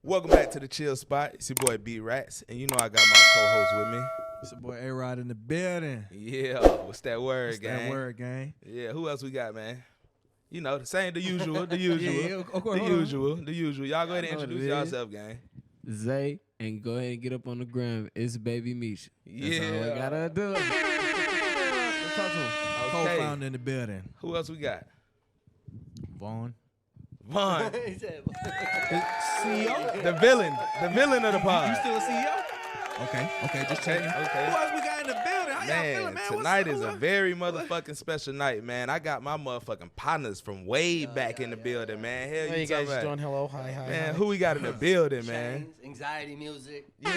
Welcome back to the Chill Spot. It's your boy B Rats, and you know I got my co-host with me. It's your boy A-Rod in the building. Yeah, what's that word, gang? That word, gang. Yeah, who else we got, man? You know, the same, the usual. The usual. Y'all go ahead and introduce yourself, gang. Zay, and go ahead and get up on the gram. It's Baby Misha. Yeah. That's all we gotta do. Let's talk to him. Okay. Co-founder in the building. Who else we got? Vaughn. Vaughn. CEO? The villain of the pod. You still a CEO? Okay, just checking. Okay. Who else we got in the building? How y'all feeling, man? Tonight is a very motherfucking special night, man. I got my motherfucking partners from way back in the building, man. Hell, Hey, you you guys talking doing about? hello, hi, Man, hi. who we got in the building, man? Chainz, anxiety music. Yeah.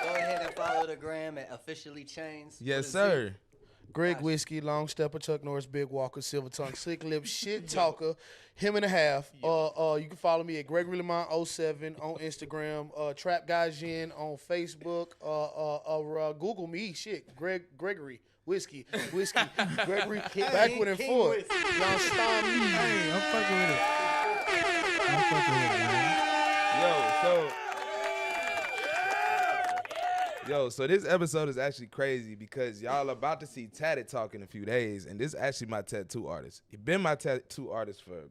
Go ahead and follow the gram at officially Chainz. Yes, with a Z. sir. Greg Whiskey, Long Stepper, Chuck Norris, Big Walker, Silver Tongue, Slick Lip, Shit Talker, Him and a Half. You can follow me at Gregory Lamont 07 on Instagram, Trap Guy Jen on Facebook, Google me, shit, Gregory Whiskey, Gregory, backward and King forth. Whiskey. Y'all stop me. Hey, I'm fucking with it, man. So this episode is actually crazy because y'all about to see Tatted Talk in a few days, and this is actually my tattoo artist. He been my tattoo artist for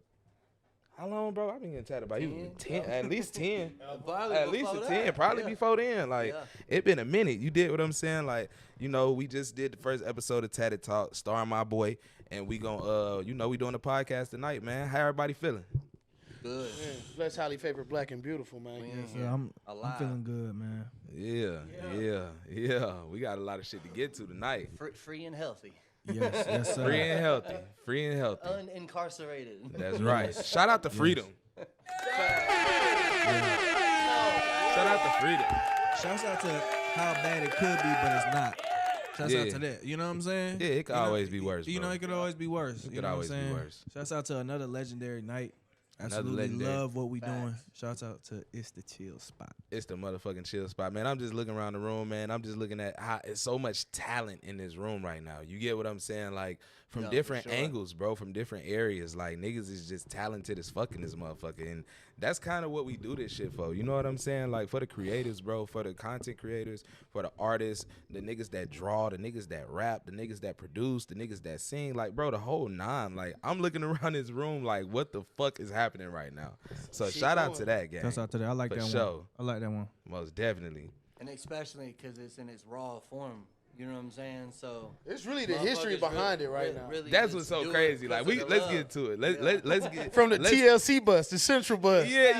how long, bro? I've been getting tatted by you 10, at least 10. At least a 10, probably before then. Like, it been a minute. You did what I'm saying? Like, you know, we just did the first episode of Tatted Talk, starring my boy, and we gon' we doing a podcast tonight, man. How everybody feeling? Good. Man, bless highly favored, black and beautiful, man. Yeah, I'm Alive. feeling good, man. Yeah. We got a lot of shit to get to tonight. Free and healthy. Yes, sir. Free and healthy. Unincarcerated. That's right. Shout out to freedom. Shout out to freedom. Shouts out to how bad it could be, but it's not. Shouts out to that. You know what I'm saying? Yeah, it could always be worse, You bro. know, it could always be worse. It You could know what I'm always be saying? worse. Shouts out to another legendary night. Absolutely legendary. love what we doing. Facts. Shouts out to It's the Chill Spot. It's the motherfucking Chill Spot, man. I'm just looking around the room, man. I'm just looking at how it's so much talent in this room right now. You get what I'm saying? Like, from No, different for sure. angles, bro, from different areas. Like, niggas is just talented as fuck in this motherfucker. And that's kind of what we do this shit for. You know what I'm saying? Like, for the creators, bro, for the content creators, for the artists, the niggas that draw, the niggas that rap, the niggas that produce, the niggas that sing. Like, bro, the whole nine. Like, I'm looking around this room like, what the fuck is happening right now? So shout out to that, gang. Shouts out to that. I like For that sure. one. I like that one. Most definitely. And especially because it's in its raw form. You know what I'm saying? So It's really the history motherfuckers behind it right really, now. really That's just what's so do it crazy. Like, because of let's the get love. to it. Let's get From the let's- TLC bus, the Central bus. Yeah.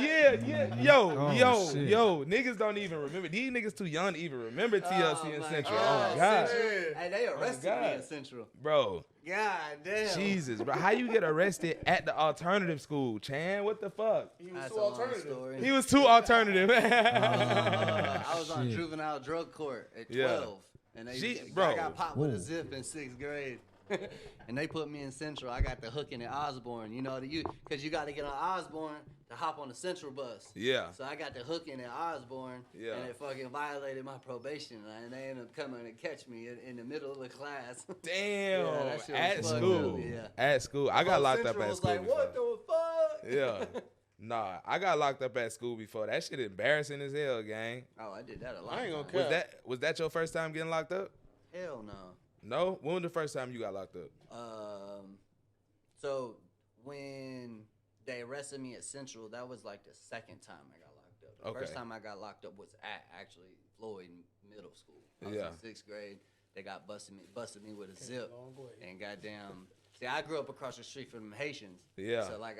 Oh, shit. Yo, niggas don't even remember. These niggas too young to even remember TLC and my Central. God. Oh my god, Hey, they arrested me God. in Central. bro. God damn. Jesus, bro. How you get arrested at the alternative school, Chan? What the fuck? He was That's too a long alternative. story. He was too alternative. I was on Shit. juvenile drug court at Yeah. 12. And Shit, bro. I got popped with a zip in 6th grade. And they put me in Central. I got the hooking at Osborne. You know, because you got to get on Osborne to hop on the Central bus. Yeah. So I got the hooking at Osborne. Yeah. And it fucking violated my probation. And they ended up coming to catch me in the middle of the class. Damn. Yeah, that shit was At fucked school. up, yeah. At school. I got Whole locked Central up at was school. like, what before. the fuck? Yeah. Nah, I got locked up at school before. That shit embarrassing as hell, gang. Oh, I did that a lot. I ain't gonna of care. times. Was that your first time getting locked up? Hell no. No? When was the first time you got locked up? So when they arrested me at Central, that was like the second time I got locked up. The Okay. first time I got locked up was at actually Floyd Middle School. I was Yeah. in 6th grade. They got busted me with a zip, and goddamn. See, I grew up across the street from them Haitians. Yeah. So like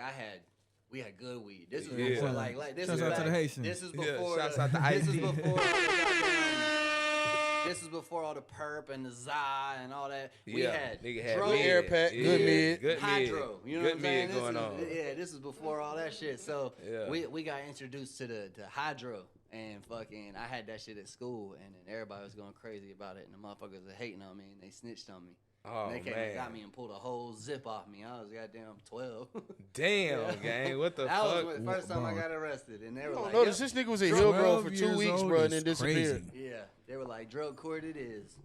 we had good weed. This was Yeah. before like this Shouts was out to back, the Haitians. This is Yeah, before. shouts out to this is ID. before. All the goddamn, this is before all the perp and the za and all that. We had nigga had drugs, mid. Air pack, good mid. Good hydro. mid. You know Good what I'm saying? mid going on. This is before all that shit. So Yeah. we got introduced to the hydro, and fucking I had that shit at school, and then everybody was going crazy about it, and the motherfuckers were hating on me, and they snitched on me. Oh, And they came man. and got me and pulled a whole zip off me. I was goddamn 12. Damn, Yeah. gang. What the that fuck? was the first time I Bro. got arrested, and they were You don't like, notice yep. this nigga was in 12 Hillgrove for 2 years weeks, old bro, and is then disappeared. crazy. Yeah, they were like, drug court it is.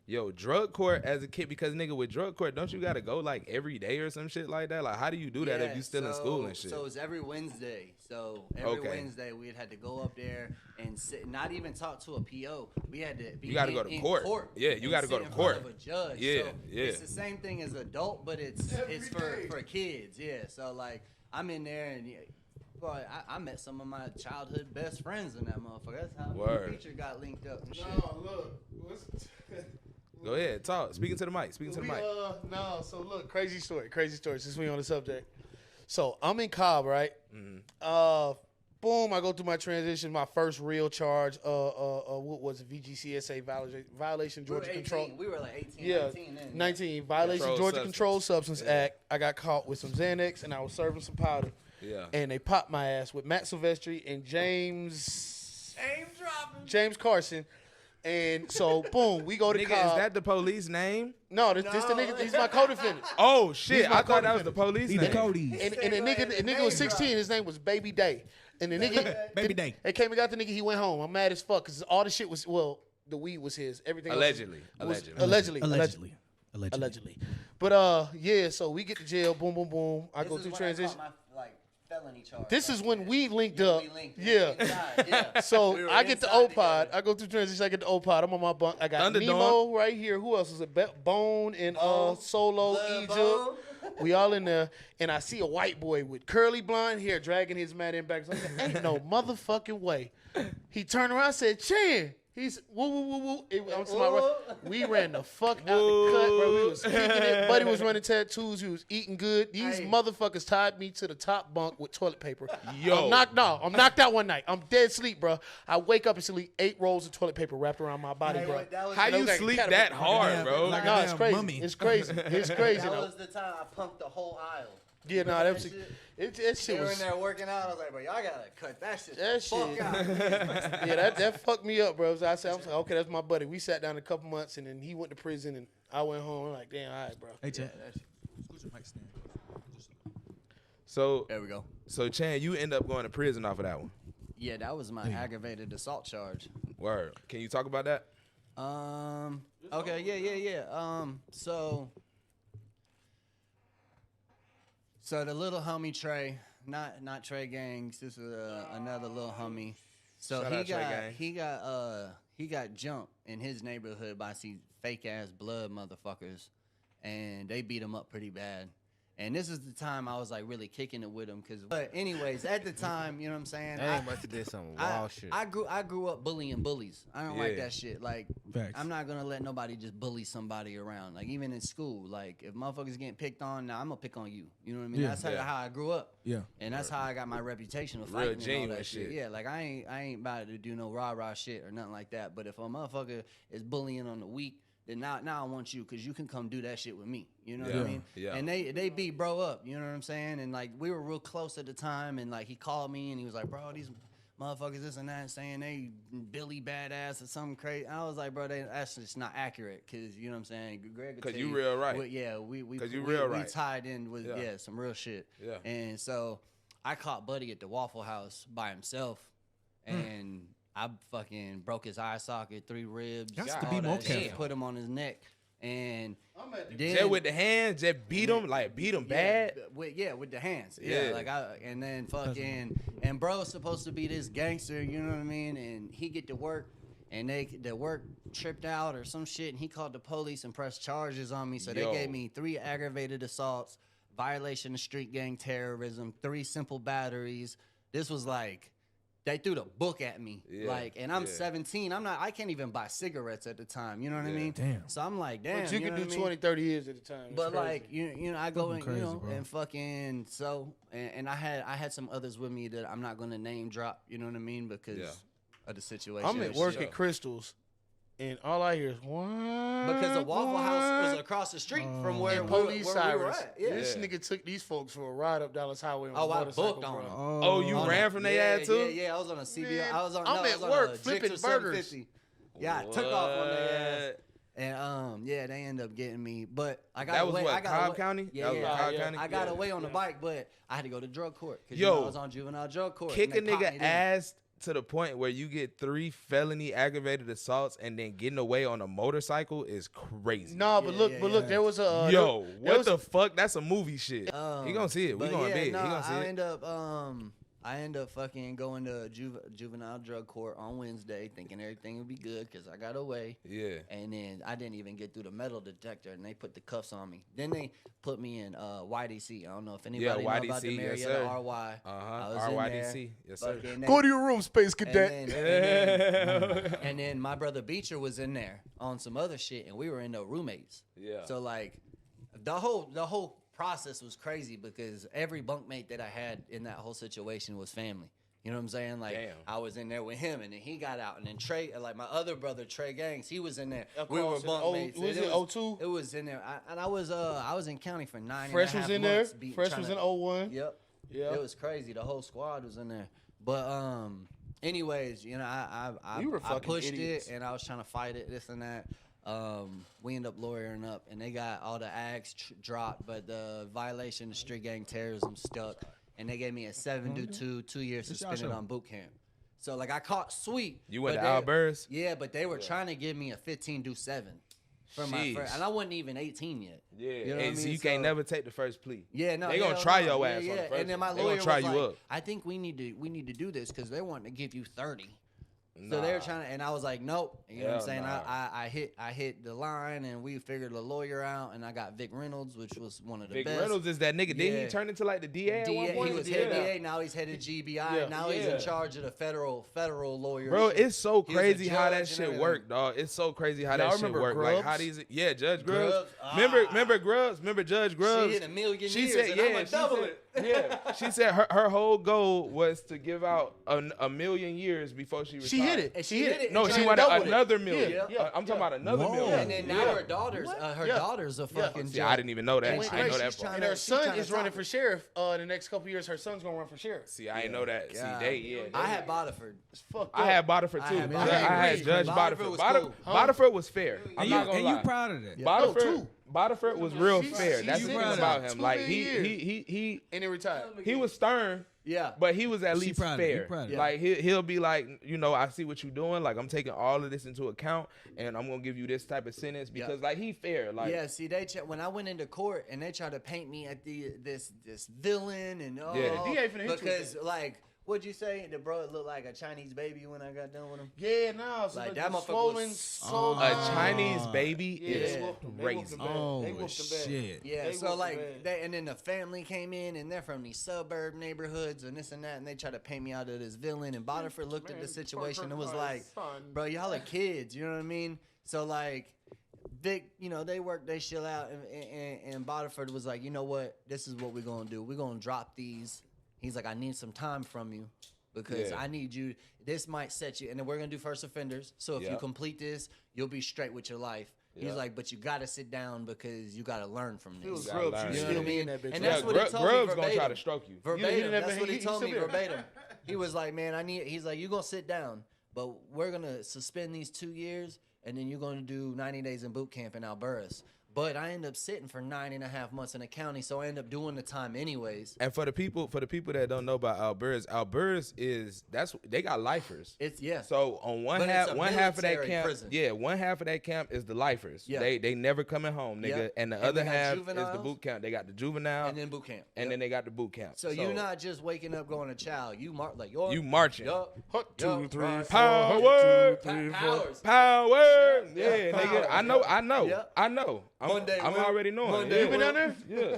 Yo, drug court as a kid, because nigga with drug court, don't you gotta go like every day or some shit like that? Like, how do you do that if you still in school and shit? So it's every Wednesday. So every Okay. Wednesday we'd had to go up there and sit, not even talk to a PO. We had to be You gotta go to in court. Yeah, you and gotta go sit to in court. front of a judge. Yeah, so yeah. It's the same thing as adult, but it's for kids. Yeah. So like I'm in there and. Yeah, boy, I met some of my childhood best friends in that motherfucker. That's how Word. the teacher got linked up and shit. No, look. Go ahead, talk. Speaking to the mic. Speaking to the mic. No, so look, crazy story, since we on the subject. So I'm in Cobb, right? Boom, I go through my transition, my first real charge, what was it, VGCSA, violation, Georgia Control. We were like 18, Yeah, 19 then. 19, violation, Controlled Georgia substance. Controlled Substance Act. I got caught with some Xanax, and I was serving some powder. Yeah. And they popped my ass with Matt Silvestri and James Carson. And so, boom, we go to Nigga, Cobb. is that the police name? No, this the nigga. He's my co-defendant. Oh shit! He's my I thought that was the co-defendant. police He name. the Cody's. And the nigga was 16. His name was Baby Day. And the nigga, Baby Day. They came and got the nigga. He went home. I'm mad as fuck because all the shit was the weed was his. Everything else Allegedly. was- Allegedly. allegedly. But yeah. So we get to jail. Boom, boom, boom. I go This is through when transition. I caught my felony charge. This is when we linked Yeah, up. we linked. Yeah. Inside, yeah. So We were I get the inside O-Pod. together. I go through transition. I get the O-Pod. I'm on my bunk. I got Thunderdome. Nemo right here. Who else is it? Bone and Solo Blood Egypt. Bone. We all in there, and I see a white boy with curly blonde hair dragging his man in back. So I'm like, ain't no motherfucking way. He turned around and said, Chan. He's woo woo woo woo. I'm talking about, we ran the fuck out the cut, bro. We was kicking it. Buddy was running tattoos. He was eating good. These Hey. motherfuckers tied me to the top bunk with toilet paper. Yo. I'm knocked out one night. I'm dead sleep, bro. I wake up and see 8 rolls of toilet paper wrapped around my body, Hey, bro. wait, that was How the- you like sleep caterpillar. that hard, bro? Like a No, it's damn crazy. mummy. It's crazy. It's crazy. That though. was the time I pumped the whole aisle. Yeah, no, that was that They shit were was. in there working out. I was like, bro, y'all gotta cut that shit. That the fuck shit- out. Yeah, that fucked me up, bro. So I said, like, okay, that's my buddy. We sat down a couple months, and then he went to prison, and I went home. I'm like, damn, all right, bro. Hey, Chad. Scoot your mic stand. So There we go. Chan, you end up going to prison off of that one. Yeah, that was my aggravated assault charge. Word. Can you talk about that? Okay, yeah. So the little homie Trey, not Trey Gangs. This was another little homie. So Shout out Trey he got jumped in his neighborhood by some fake ass blood motherfuckers, and they beat him up pretty bad. And this is the time I was like really kicking it with him, but anyways, at the time, you know what I'm saying? They must have did some wild shit. I grew up bullying bullies. I don't like Yeah. that shit. Like, Facts. I'm not gonna let nobody just bully somebody around. Like, even in school, like if motherfuckers getting picked on, now I'm gonna pick on you. You know what I mean? Yeah. That's how I grew up. Yeah. And that's how I got my reputation of Real fighting and all genuine that shit. shit. Yeah, like I ain't about to do no rah shit or nothing like that. But if a motherfucker is bullying on the weak, then now I want you, because you can come do that shit with me. You know what I Yeah, mean? yeah. And they beat bro up. You know what I'm saying? And like we were real close at the time. And like he called me and he was like, bro, these motherfuckers this and that saying they Billy badass or something crazy. I was like, bro, that's just not accurate, because you know what I'm saying. Greg, Because you real right. we 'Cause you real we right. tied in with Yeah. some real shit. Yeah. And so I caught Buddy at the Waffle House by himself, and I fucking broke his eye socket, 3 ribs, Got to all be that more shit, careful. put him on his neck, and then Just with the hands, just beat him, bad. with the hands. Yeah. And then fucking and bro's supposed to be this gangster, you know what I mean? And he get to work, and the work tripped out or some shit, and he called the police and pressed charges on me. So Yo. they gave me 3 aggravated assaults, violation of street gang terrorism, 3 simple batteries. This was like they threw the book at me, Yeah, and I'm yeah. 17. I can't even buy cigarettes at the time. You know what I Yeah. mean? Damn. So I'm like, damn. But you know can what do I mean? 20, 30 years at a time. It's But crazy. like you know, I go Fucking and crazy, you know bro. and fucking and I had some others with me that I'm not gonna name drop. You know what I mean? Because Yeah. of the situation. I'm at and work shit. at Crystals, and all I hear is one. because the Waffle House was across the street from where, and where police we sirens. were at. Yeah. This nigga took these folks for a ride up Dallas Highway on Oh, a I motorcycle, booked on bro. them. Oh, you On ran a- from their yeah, ass too? Yeah, I was on a CBO. Man, I was on. I'm no, I at was on work a flipping Gixxer burgers. 750. Yeah, I took off on their ass. What? And yeah, they end up getting me, but I got That was away. what, I got Cobb away. County? Yeah, That was yeah. Cobb yeah. County? I got Yeah. away on the bike, but I had to go to drug court because Yo, I was on juvenile drug court. Kick a and they popped nigga me then. ass to the point where you get 3 felony aggravated assaults and then getting away on a motorcycle is crazy. No, but look, there was a Yo, what the fuck? That's a movie shit. He gonna see it. We But gonna yeah, big. no, He gonna see I it. end up fucking going to juvenile drug court on Wednesday, thinking everything would be good because I got away. Yeah. And then I didn't even get through the metal detector, and they put the cuffs on me. Then they put me in YDC. I don't know if anybody know about the YDC, yes, Marietta sir. RY. I was RYDC. in Yes, sir. there. Go to your room, Space Cadet. And then my brother Beecher was in there on some other shit, and we were in the roommates. Yeah. So like, the whole process was crazy because every bunkmate that I had in that whole situation was family. You know what I'm saying? Like, Damn. I was in there with him, and then he got out, and then Trey, like my other brother Trey Gangs, he was in there. We were bunkmates. Was it 02? It was in there, I was in county for 9 Fresh and a was half in there. months, Fresh was in 01. Yep. Yeah. It was crazy. The whole squad was in there. But anyways, you know, We were I fucking pushed idiots. it, and I was trying to fight it, this and that. We end up lawyering up, and they got all the ags dropped, but the violation of street gang terrorism stuck, and they gave me a 7-2, 2 years suspended on boot camp. So like I caught sweet. You went but to Alburz? Yeah, but they were trying to give me a 15-7 for my Sheesh. first, and I wasn't even 18 yet. Yeah. You know what I And so mean? you can't never take the first plea. Yeah, no, They gonna hell try no. your Yeah, ass on the yeah. first And then my one. They lawyer gonna try was you like, up. I think we need to do this because they want to give you 30. So they were trying to, and I was like, nope. You know what I'm Hell saying? nah. I hit the line, and we figured the lawyer out, and I got Vic Reynolds, which was one of the Vic best. Reynolds is that nigga. Didn't Yeah. he turn into like the DA at one DA, point? he was head DA, now he's head of GBI, now he's in charge of the federal lawyers. Bro, it's so He was a crazy how judge that and shit everything. worked, dog. It's so crazy how Y'all that shit remember worked. Like how Grubbs? these, Judge Grubbs. Grubbs. Remember Grubbs? Remember Judge Grubbs? She hit a million She years, said, and yeah, I'ma double said, it. Yeah, she said her whole goal was to give out a million years before she retired. She hit it. And she hit it. No, and she she wanted doubled it. another million. Yeah, I'm talking about another Whoa. million. And then now her daughter's a fucking See, judge. I didn't even know that. And I didn't know that she's part. trying And her she's son trying to is running top for it. sheriff. The next couple years, her son's gonna run for sheriff. See, I didn't know that. God. See, I had Bodiford. It's fucked I up. had Bodiford I too. had I Bodiford. had Agreed. Judge Bodiford Bodiford. was Bodiford, cool. Bodiford was fair. I'm And not gonna you lie. proud of that. Bodiford, too. Bodiford was real She's- fair. she's That's the thing proud of about it. him. 2 Like million and he retired. he was stern, Yeah. but he was at She least proud of it. You fair. proud of it. Like he'll be like, you know, I see what you're doing. Like I'm taking all of this into account, and I'm gonna give you this type of sentence because like he fair. Like Yeah, see, when I went into court and they tried to paint me at this villain and Yeah. The DA finna hit you with because like what'd you say? The bro looked like a Chinese baby when I got done with him. Yeah, no. So Like, the that motherfucker swollen was- soul. a Chinese baby Yeah, is they whooped him. They whooped crazy. him bad. Oh, They whooped him bad. shit. Yeah, They so whooped like him bad. and then the family came in and they're from these suburb neighborhoods and this and that and they tried to paint me out of this villain and Bodiford looked at the situation and was like, bro, y'all are kids, you know what I mean? So like Vic, you know, they work, they chill out and Bodiford was like, you know what, this is what we're gonna do. We're gonna drop these. He's like, I need some time from you. Because Yeah. I need you. This might set you, and then we're gonna do first offenders. So if you Yeah. complete this, you'll be straight with your life. Yeah. He's like, but you gotta sit down because you gotta learn from It was this. gotta Grubbs. learn. You You know still what I be mean? in that bitch. And Yeah, that's what he told me Grubbs gonna try verbatim. to stroke you. Verbatim. never- That's what he he told me still be there. verbatim. He was like, man, he's like, you're gonna sit down, but we're gonna suspend these 2 years, and then you're gonna do 90 days in boot camp in Alburz. But I end up sitting for 9.5 months in the county, so I end up doing the time anyways. And for the people that don't know about Alburz is they got lifers. It's So on one But half it's a one half of that military camp, prison. one half of that camp is the lifers. Yeah. They never coming home, nigga. Yeah. And the And other we got half is the juveniles. boot camp. They got the juvenile and then boot camp. and Yep. then they got the boot camp. So you're not just waking up going to chow. You like yo. you marching. Yup. Hut, 2, 3, 4. Power, Powers. power, Yeah, yeah, nigga. powers. I know. Yeah. I'm already knowing. Monday, You been down there? Yeah.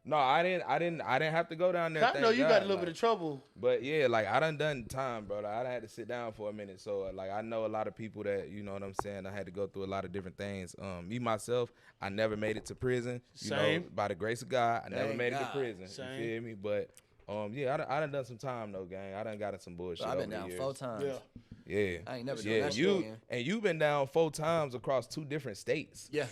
No, I didn't have to go down there. I know thank you God, got a little like- bit of trouble. But yeah, like I done time, bro. I done had to sit down for a minute. So like I know a lot of people that, you know what I'm saying, I had to go through a lot of different things. Me myself, I never made it to prison. You know, Same. by the grace of God, I never Thank made it God. to prison. Same. You feel me? But yeah, I done some time though, gang. I done got in some bullshit. I've been over down the 4 years. times. Yeah. Yeah. I ain't never done Yeah, that shit you again. and you've been down 4 times across 2 different states. Yeah.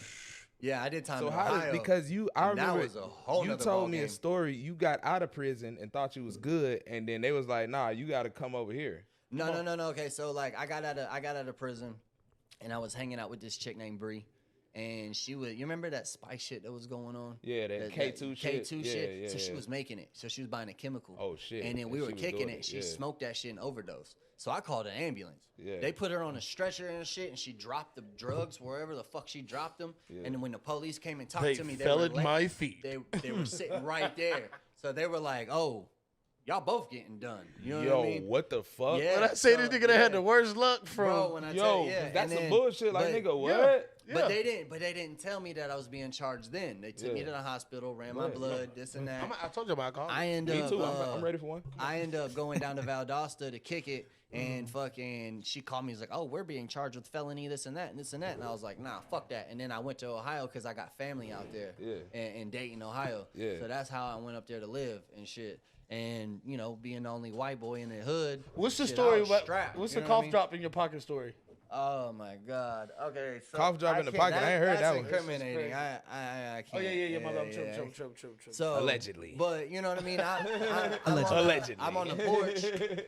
Yeah, I did time So in how Ohio. does because I and that remember was a whole you nother told me ballgame. a story. You got out of prison and thought you was good, and then they was like, "Nah, you got to come over here." No. Okay, so like I got out of prison, and I was hanging out with this chick named Bree, And she would, you remember that spice shit that was going on? Yeah, that K2 shit. K2 Yeah, shit. yeah, so she yeah. was making it. So she was buying a chemical. Oh, shit. And then we And were she was kicking doing it. it, She yeah. smoked that shit and overdosed. So I called an ambulance. Yeah. They put her on a stretcher and shit, and she dropped the drugs wherever the fuck she dropped them. Yeah. And then when the police came and talked They to me, they fell were at my feet. They were sitting right there. So they were like, "Oh, y'all both getting done." You know Yo, what I mean? what the fuck? Yeah. When I say this So, nigga that had yeah. the worst luck from. Bro, when I Yo, tell you, yeah. that's and some then- bullshit. Like, but- nigga, what? Yeah. But they didn't tell me that I was being charged then. They took me Yeah. to the hospital, ran my Right. blood, this and that. I told you about alcohol. I end Me up too. I'm ready for one. I end up going down to Valdosta to kick it, and fucking she called me. She's like, "Oh, we're being charged with felony, this and that, and this and that." And I was like, "Nah, fuck that." And then I went to Ohio because I got family out there, Yeah. in Dayton, Ohio. Yeah. So that's how I went up there to live and shit. And you know, being the only white boy in the hood. What's the shit, I story was about? strapped, What's you the know what I cough mean? drop in your pocket story? Oh my God. Okay. So Cough drop in the pocket. I ain't heard that that's one. incriminating. I Oh can't. yeah. My love. yeah. True. So Allegedly. but you know what I mean. Allegedly. I'm on the porch.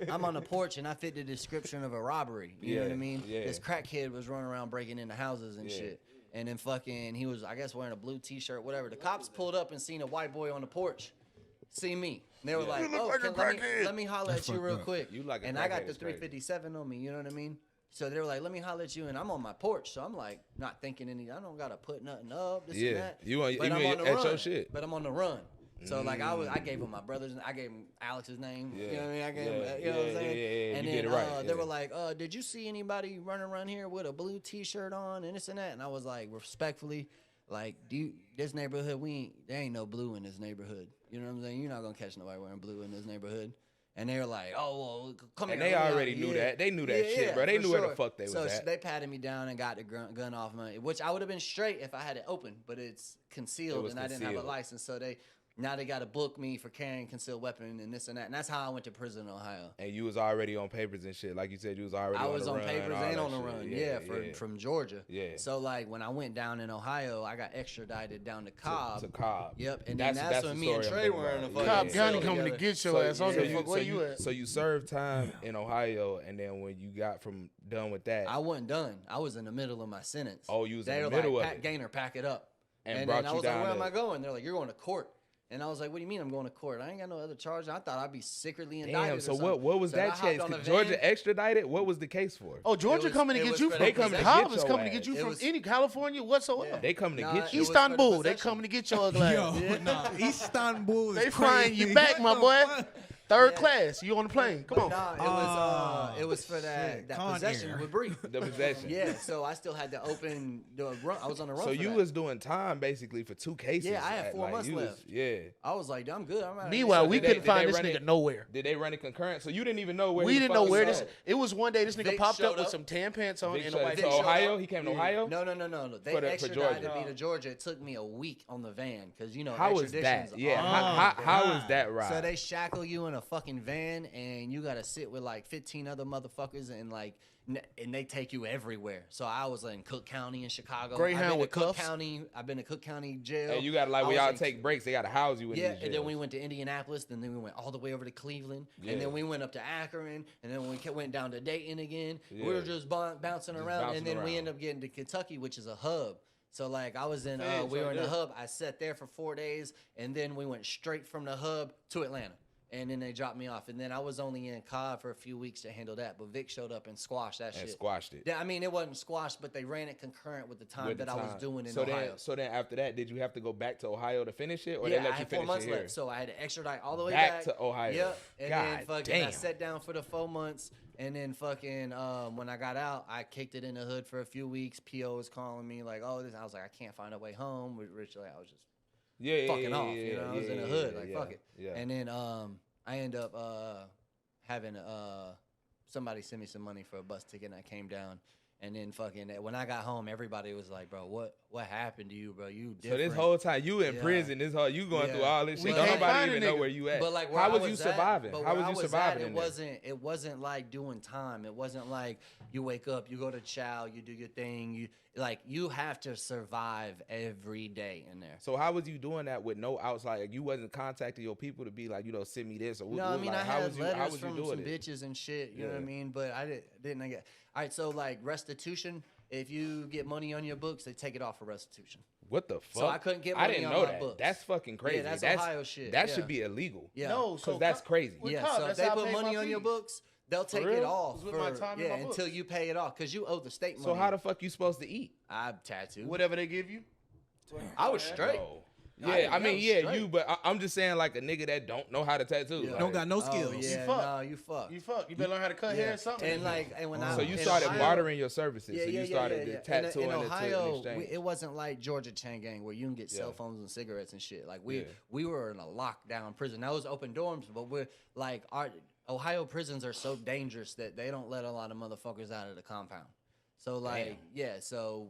I'm on the porch, and I fit the description of a robbery. You know what I Yeah, mean? yeah. This crackhead was running around breaking into houses and Yeah. shit. And then fucking, he was, I guess, wearing a blue T-shirt, whatever. The cops pulled up and seen a white boy on the porch. See me. And they were like, look "Oh, like a let me holler at you real quick." You like a and I got crackhead, the it's crazy. 357 on me. You know what I mean? So they were like, "Let me holler at you," and I'm on my porch, so I'm like, not thinking any. I don't gotta put nothing up. This Yeah. and that. You on- But you I'm at on the your run. shit. But I'm on the run. So like I gave him my brother's, I gave him Alex's name. Yeah. You know what I mean? I gave Yeah. him, you know what I'm Yeah, saying? yeah. And You then did it right. they Yeah. were like, "Did you see anybody running around here with a blue T-shirt on and this and that?" And I was like, respectfully, like, this neighborhood, there ain't no blue in this neighborhood. You know what I'm saying? You're not gonna catch nobody wearing blue in this neighborhood. And they were like, "Oh, well, come And here." they come here." already knew that. They knew that shit, bro. They for knew where the sure. fuck they was so at. they patted me down and got the gun off me, which I would have been straight if I had it open, but it's concealed was and I didn't have a concealed. license. So now they got to book me for carrying concealed weapon and this and that. And that's how I went to prison in Ohio. And you was already on papers and shit. Like you said, you was already I on was the on run, papers all and that on the shit. run, from Georgia. Yeah. So like when I went down in Ohio, I got extradited down to Cobb. To Cobb. Yep, and then that's when the me and story I'm Trey thinking were in the about. fucking Cobb cell County coming to together. get your ass. I don't give a fuck where you at. So you served time in Ohio, and then when you got done with that, I wasn't done. I was in the middle of my sentence. Oh, you was they in the were middle like, of Pat it. Gaynor, pack it up. And then brought I you was like, down where am to- I going? They're like, you're going to court. And I was like, what do you mean I'm going to court? I ain't got no other charge. I thought I'd be secretly indicted. damn. or So something. what was So that I hopped case? on a Did Georgia van. extradited? What was the case for? Oh, Georgia It was- coming to it get was you for from the coming to get Cobb is your coming to ass. get you It from was- any California whatsoever. Yeah. They coming to Nah, get it you. was for Istanbul, the they possession. coming to get your ugly ass. Yo, nah, Istanbul is They flying crazy. you back, my What the boy. fuck? Third Yeah. class. You on the plane? Come on. Nah, it was for that shit. that Con possession Air. with Bree. The possession. Yeah, so I still had to open the run. I was on the run. So for you that. was doing time basically for 2 cases. Yeah, I had 4 months you was- left. Yeah. I was like, I'm good. I'm out. Meanwhile, we did they- couldn't did find they this run nigga it- nowhere. Did they run it concurrent? So you didn't even know where We he didn't the know fuck where was this. at. It was one day this nigga Vic popped showed up with up. some tan pants on Vic and showed a up. white So Vic showed Ohio? up. He came to Ohio? No. They For extradited Georgia. me to Georgia. It took me a week on the van because you know How was extradition's that? Yeah. awful. How was that ride? So they shackle you in a fucking van, and you gotta sit with like 15 other motherfuckers, and like, and they take you everywhere. So I was in Cook County in Chicago. Greyhound I've been with to Cook cuffs? County. I've been to Cook County jail. Hey, you got like I when was y'all in- take breaks, they got to house you in Yeah, these and then we jails. went to Indianapolis, and then we went all the way over to Cleveland, Yeah. and then we went up to Akron, and then we went down to Dayton again. Yeah. We were just bouncing around, bouncing and then we around. ended up getting to Kentucky, which is a hub. So like I was in, Thanks, we were right in the there. hub. I sat there for 4 days, and then we went straight from the hub to Atlanta. And then they dropped me off, and then I was only in Cobb for a few weeks to handle that. But Vic showed up and squashed that And shit. squashed it. Yeah, I mean it wasn't squashed, but they ran it concurrent with the time With that the I was time. doing in so Ohio. So then after that, did you have to go back to Ohio to finish it, or Yeah, they let I you had 4 finish months it here? left, so I had to extradite all the way Back back to Ohio. Yep, and God then fucking I damn. sat down for the 4 months, and then fucking when I got out, I kicked it in the hood for a few weeks. PO was calling me like, "Oh, this." I was like, "I can't find a way home." With Rich, like, I was just Yeah, fucking off, you know. I was in the hood, like fuck it. Yeah. And then I end up having somebody send me some money for a bus ticket, and I came down. And then fucking when I got home, everybody was like, "Bro, what happened to you, bro? You different." So this whole time you in Yeah. prison, you going through all this We shit. Don't can't nobody find a even know nigga. where you at. But like, where how I was you at- surviving? but How where was I you surviving? At, in it wasn't like doing time. It wasn't like you wake up, you go to chow, you do your thing. You have to survive every day in there. So how was you doing that with no outside? Like, you wasn't contacting your people to be like, send me this or No, I mean like, I how had was you, how letters was you from doing some it? bitches and shit. You know what I Yeah. mean? But I didn't get. All right, so like restitution if you get money on your books, they take it off for restitution. What the fuck? So I couldn't get I money didn't on know my that. books. That's fucking crazy. Yeah, that's Ohio shit. That Yeah. should be illegal. Yeah. No, Because that's crazy. with Yeah, cop, so if that's they how I put pay money my on your fees. books, they'll take real? it off It's with my time and my until books. you pay it off because you owe the state money. So how the fuck you supposed to eat? I tattoo. Whatever they give you. I was straight. Bro. I Yeah, didn't I mean, know yeah, straight. you, but I'm just saying, like, a nigga that don't know how to tattoo. Yeah. like- Don't got no Oh, skills. yeah, fuck. no, you fuck. You fuck. You better learn how to cut hair or something. And like, and when I So you in started Ohio- bartering your services. Yeah, so yeah, you yeah, started yeah. tattooing in it Ohio, in exchange. it wasn't like Georgia Chain Gang where you can get cell Yeah. phones and cigarettes and shit. Like Yeah. we were in a lockdown prison. That was open dorms, but we're like our Ohio prisons are so dangerous that they don't let a lot of motherfuckers out of the compound. So like, Damn. yeah, so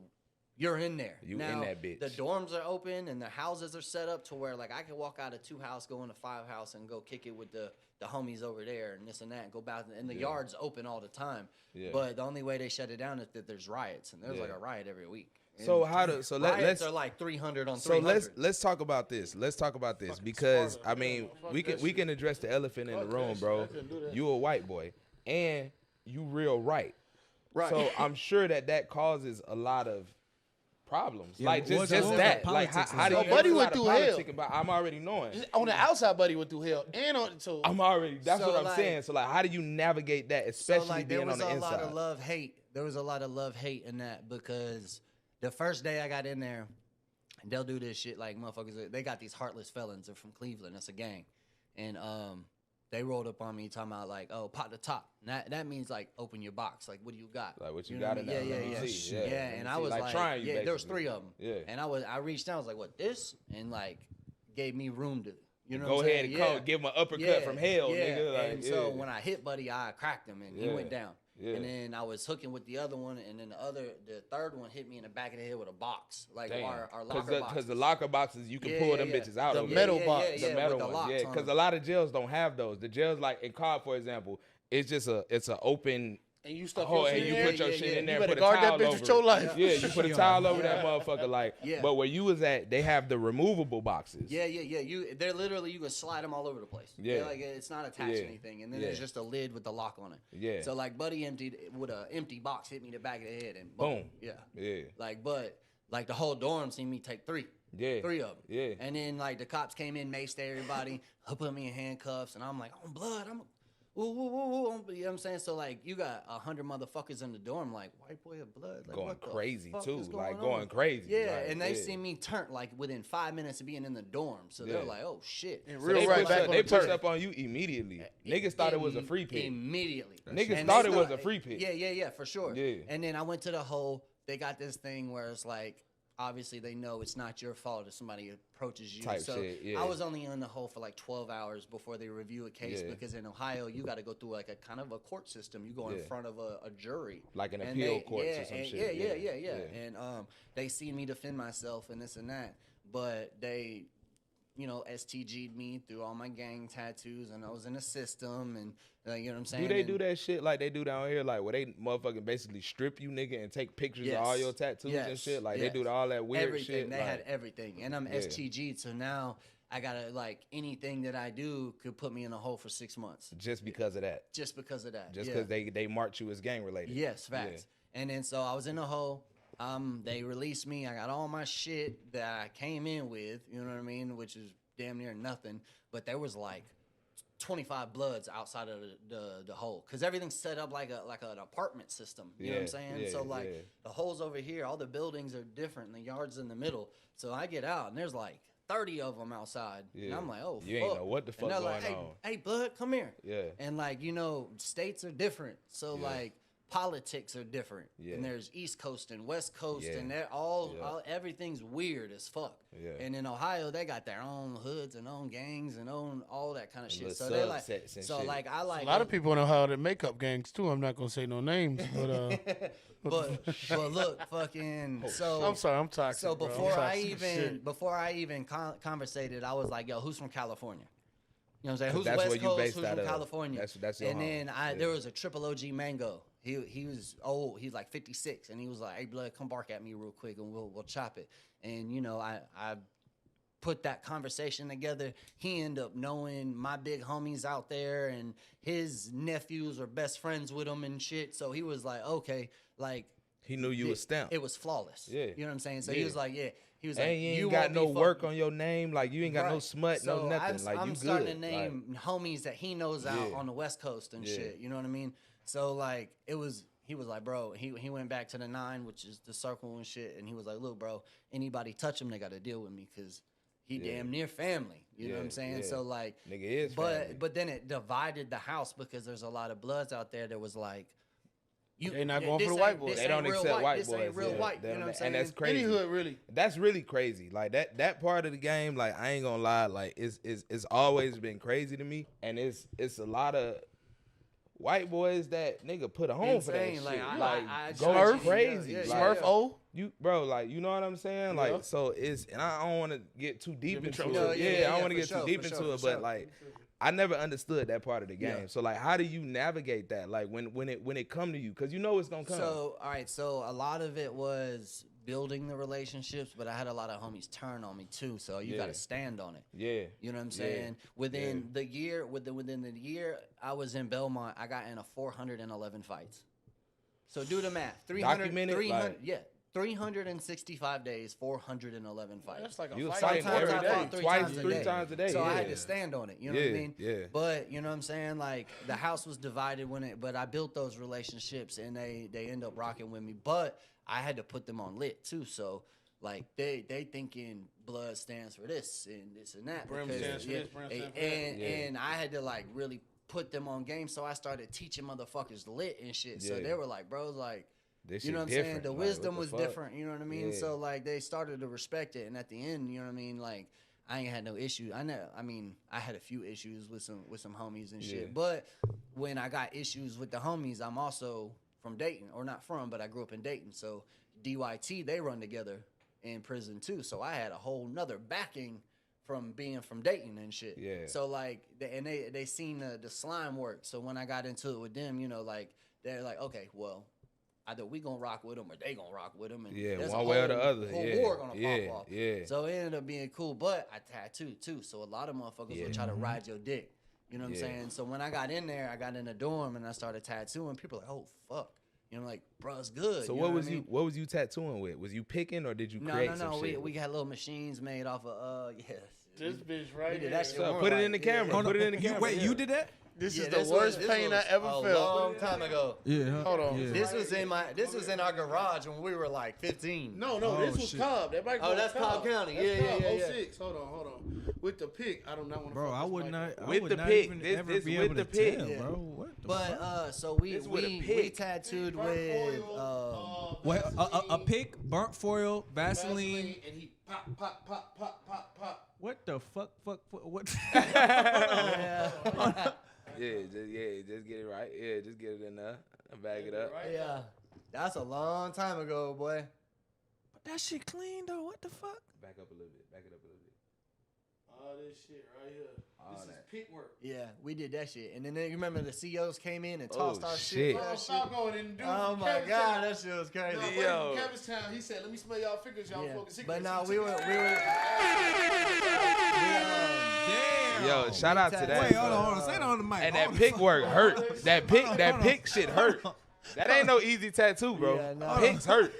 you're in there. You in now, that bitch. The dorms are open and the houses are set up to where like I can walk out of 2 house, go into 5 house, and go kick it with the homies over there and this and that. And go back and the yard's open all the time. Yeah. But the only way they shut it down is that there's riots and there's Yeah. like a riot every week. And So riots let's are like 300 on so 300. let's talk about this. Let's talk about this because I mean we can address the elephant in the room, bro. You a white boy and you real right. Right. So I'm sure that causes a lot of problems. Yeah, like what's just wrong that. with Like politics how is do that? you Buddy get a went lot of through hell. politic about? I'm already knowing. On the outside, buddy went through hell, and on so I'm already. That's So, what I'm like- saying. So like, how do you navigate that, especially so like there being was on the a lot inside? of love hate. There was a lot of love hate in that because the first day I got in there, they'll do this shit like motherfuckers. They got these heartless felons. They're from Cleveland. That's a gang, and they rolled up on me talking about like, oh, pop the top. And that means like open your box. Like, what do you got? Like what you know got what in I there? mean? Let Yeah, me yeah, see. yeah. Let me And I see. was like, trying you. yeah, there was basically. 3 of them. Yeah. And I reached down. I was like, what this? And like gave me room to. You know Go what I'm ahead saying? and come, give him an uppercut from hell, nigga. Like, and so when I hit Buddy, I cracked him and he Yeah. went down. Yeah. And then I was hooking with the other one, and then the third one hit me in the back of the head with a box, like our locker box. Because the locker boxes, you can Yeah, pull yeah, them yeah. bitches out The of metal it. box. The metal with the ones, locks yeah. on Because them. a lot of jails don't have those. The jails, like in COD, for example, it's just it's an open and you stuff hole, your shit and you in there. put your yeah, shit yeah. in there. You and better put a guard that towel bitch over with your it. life. Yeah, you put a towel over that motherfucker, like. Yeah. But where you was at, they have the removable boxes. Yeah. They're literally you can slide them all over the place. Yeah. Like it's not attached Yeah. to anything, and then Yeah. there's just a lid with the lock on it. Yeah. So like Buddy emptied with an empty box, hit me in the back of the head, and Boom. Yeah. Yeah. But the whole dorm seen me take 3. Yeah. 3 of them. Yeah. And then like the cops came in, maced everybody, put me in handcuffs, and I'm like, on blood, I'm. Ooh, you know what I'm saying? So like, you got 100 motherfuckers in the dorm, like white boy of blood, like, Going what the crazy fuck too, is like going going on? crazy. Yeah, like, and they yeah. seen me turn like within 5 minutes of being in the dorm, so they're Yeah. like, oh shit. And So real they right push back up, on they the push turf. up on you immediately. Niggas thought it was a free pick. Immediately. Niggas And thought they it was start- a free pick. Yeah, for sure. Yeah. And then I went to the hole. They got this thing where it's like, obviously they know it's not your fault if somebody approaches you. Type so shit, yeah. I was only in the hole for like 12 hours before they review a case Yeah. because in Ohio you got to go through like a kind of a court system. You go in Yeah. front of a jury, Like an And appeal they- courts yeah, or some and- shit. Yeah. And they seen me defend myself and this and that, but they, STG'd me through all my gang tattoos, and I was in the system, and you know what I'm saying. Do they And- do that shit like they do down here, like where they motherfucking basically strip you, nigga, and take pictures of all Yes. your tattoos and Yes. shit? Like Yes. they do all that weird everything. shit. They like, had everything, and I'm Yeah. STG'd, so now I gotta like anything that I do could put me in a hole for 6 months just because of that. just because of that. Just Yeah. because they march you as gang related. Yes, facts. And then so I was in the hole. They released me. I got all my shit that I came in with. You know what I mean? Which is damn near nothing. But there was like 25 bloods outside of the hole because everything's set up like an apartment system. You know what I'm Yeah, saying? yeah, So like yeah. the holes over here, all the buildings are different, and the yard's in the middle. So I get out and there's like 30 of them outside, and Yeah. I'm like, oh, You fuck. ain't know what the And fuck they're going like, on. Hey, blood, come here. Yeah. And like states are different, so Yeah. like politics are different. Yeah. And there's East Coast and West Coast, Yeah. and they're Yeah. all everything's weird as fuck. Yeah. And in Ohio, they got their own hoods and own gangs and own all that kind of shit. little So they're like, subsets and so shit. like I like A lot of people know how to make up gangs too. I'm not gonna say no names, but but look, fucking. So I'm sorry, I'm toxic. So bro. I'm before I toxic as shit. even conversated, I was like, yo, who's from California? You know what I'm saying? 'Cause Who's that's West where you Coast? based Who's out from of. California? That's your and home. then Yeah. there was a Triple OG Mango. He was old. He's like 56, and he was like, "Hey, blood, come bark at me real quick, and we'll chop it." And I put that conversation together. He ended up knowing my big homies out there, and his nephews are best friends with him and shit. So he was like, "Okay, like." He knew you was stamped. It was flawless. Yeah. You know what I'm saying? So Yeah. he was like, he was like, And you ain't you got won't no be work fucking- on your name. Like, you ain't got no Right. smut, So no nothing. Like, I'm you starting good. to name homies that he knows out Yeah. on the West Coast and Yeah. shit. You know what I mean? So like he was like, bro, he went back to the 9, which is the circle and shit, and he was like, look, bro, anybody touch him, they got to deal with me because he damn near family. You know what I'm saying? yeah. So like, Nigga is family. but then it divided the house because there's a lot of bloods out there that was like, They not going this for the white ain't- boys. this They ain't don't real accept white This boys. ain't real yeah. white. You know what I'm saying? And that's crazy. Any hood, really. That's really crazy. Like that part of the game, like I ain't gonna lie, like it's always been crazy to me. And it's a lot of white boys that nigga put a home for that Insane. shit. Like, I go Smurf, crazy. yeah, Like, Smurf O. you bro, like you know what I'm saying? Like Yeah. so it's and I don't want to get too deep me into trouble. it. No, I yeah, don't want to for get sure, too deep for into sure, it, for but sure. like I never understood that part of the game. Yeah. So like how do you navigate that? Like when it come to you, cause you know it's gonna come. So, all right. So a lot of it was building the relationships, but I had a lot of homies turn on me too. So you got to stand on it. yeah. You know what I'm Yeah. saying? Within the year, within the year, I was in Belmont. I got in 411 fights. So do the math. 300, Documented, 300 like- yeah. 365 days, 411 fights. That's like a You was fight. fighting Sometimes every I day, fought twice, a three day. times a day. So I had yeah. to stand on it. You know what I mean? Yeah. But you know what I'm saying? Like the house was divided but I built those relationships and they end up rocking with me. But I had to put them on lit too. So like they thinking blood stands for this and this and that. Brim because, stands for this, Brim stands for that. and I had to like really put them on game. So I started teaching motherfuckers lit and shit. So Yeah. they were like, bro, like, This you know shit what I'm saying? different. The Like, wisdom what was the fuck? different. You know what I mean? Yeah. So like they started to respect it, and at the end, you know what I mean? Like I ain't had no issue. I had a few issues with some homies and shit. Yeah. But when I got issues with the homies, I'm also from Dayton, or not from, but I grew up in Dayton. So DYT, they run together in prison too. So I had a whole nother backing from being from Dayton and shit. Yeah. So like, they seen the slime work. So when I got into it with them, you know, like they're like, okay, well, either we gonna rock with them or they gonna rock with them. And Yeah, there's one a way or the whole- other. whole Yeah, war gonna yeah, pop off. yeah. So it ended up being cool, but I tattooed too. So a lot of motherfuckers Yeah. will try to ride your dick. You know what I'm Yeah. saying? So when I got in there, I got in the dorm and I started tattooing. People were like, oh fuck. You know, like, bro, it's good. So you what know was I mean? what was you tattooing with? Was you picking or did you No, create some We shit? got little machines made off of This bitch right we did here. that shit. So more put it like- in the yeah. camera. Hold Put on. it in the camera. Wait, yeah. you did that? This Yeah, is the this worst was pain I ever a felt. long time ago. Yeah. Hold on. Yeah. This was in our garage when we were like 15. No, Oh, this was shit. Cobb. That might Oh, that's Cobb County. That's Yeah, Cobb. yeah, yeah. 06. Hold on. With the pick, I do not want to. Bro, I would not. I With would the not pick. even This- ever this be with able the to pick. tell, Yeah. bro. What the But fuck? so we This with a we pick. tattooed with What? A pick, burnt foil, Vaseline. and he pop. What the fuck? What? yeah. Just get it right. Yeah, just get it in there. Bag it up. Yeah. That's a long time ago, boy. But that shit clean though. What the fuck? Back up a little bit. Back it up a little bit. All this shit right here. All This is that. pit work. Yeah, we did that shit. And then you remember the CEOs came in and Oh, tossed our shit. shit. Oh, Falco and dude Oh from my Cabbage god, Town. that shit was crazy. No, Yo. from Cabbage Town. He said, "Let me smell y'all fingers. Y'all Yeah. smoking cigarettes." But no, He we took were it. Damn. Yo, shout out to that. Wait, hold bro. on. Say that on the mic. And Hold that the pick fuck- work hurt. That pick shit hurt. That ain't no easy tattoo, bro. Yeah, no. Picks hurt.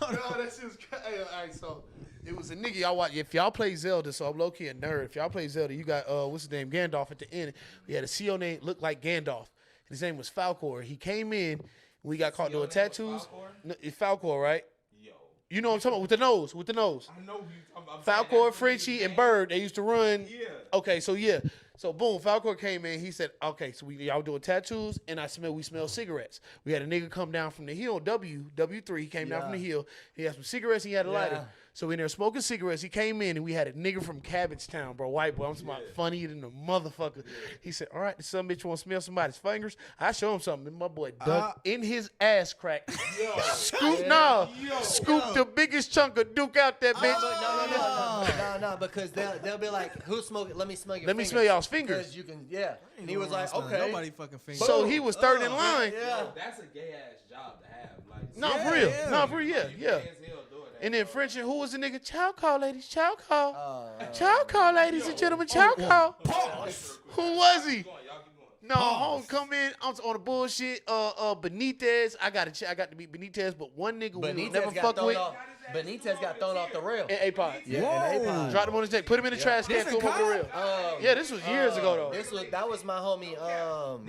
No, that shit was crazy. Hey, all right, so it was a nigga y'all watch. If y'all play Zelda, so I'm low key a nerd. If y'all play Zelda, you got what's his name, Gandalf at the end. We had a CO name looked like Gandalf. His name was Falcor. He came in. We got caught doing tattoos. No, it's Falcor, right? You know what I'm talking about with the nose, with the nose. I know who you talking about. Falcor, Frenchie, and Bird. They used to run. Yeah. Okay, so yeah. So boom, Falcor came in. He said, "Okay, so y'all doing tattoos, and we smell cigarettes." We had a nigga come down from the hill, W3. He came down from the hill. He had some cigarettes. He had a lighter. Yeah. So in there smoking cigarettes, he came in and we had a nigga from Cabbage Town, bro, white boy. I'm talking about funnier than the motherfucker. He said, "All right, this some bitch want to smell somebody's fingers." I show him something. And my boy dug in his ass crack. Scoop the biggest chunk of Duke out that bitch. No, because they'll be like, "Who's smoking? Let me smell your Let me fingers." smell y'all's fingers. 'Cause you can, yeah. And he was Around like, smelling "Okay." Nobody fucking fingers. So he was third in line. Yeah. That's a gay ass job to have. Like, No, Yeah, for real. yeah. No, for real. Yeah. And then French, and who was the nigga? Chow call, ladies. Chow call. Chow call, ladies and gentlemen. Chow call. Who was he? No, home come in on the bullshit. Benitez, I got to meet Benitez, but one nigga we Benitez never got fuck thrown with. off. Benitez got thrown off the rail. And A-Pod. Yeah, and A-Pod. Drop him on his deck. Put him in the trash can. Threw him over the rail. Yeah, this was years ago though. That was my homie. That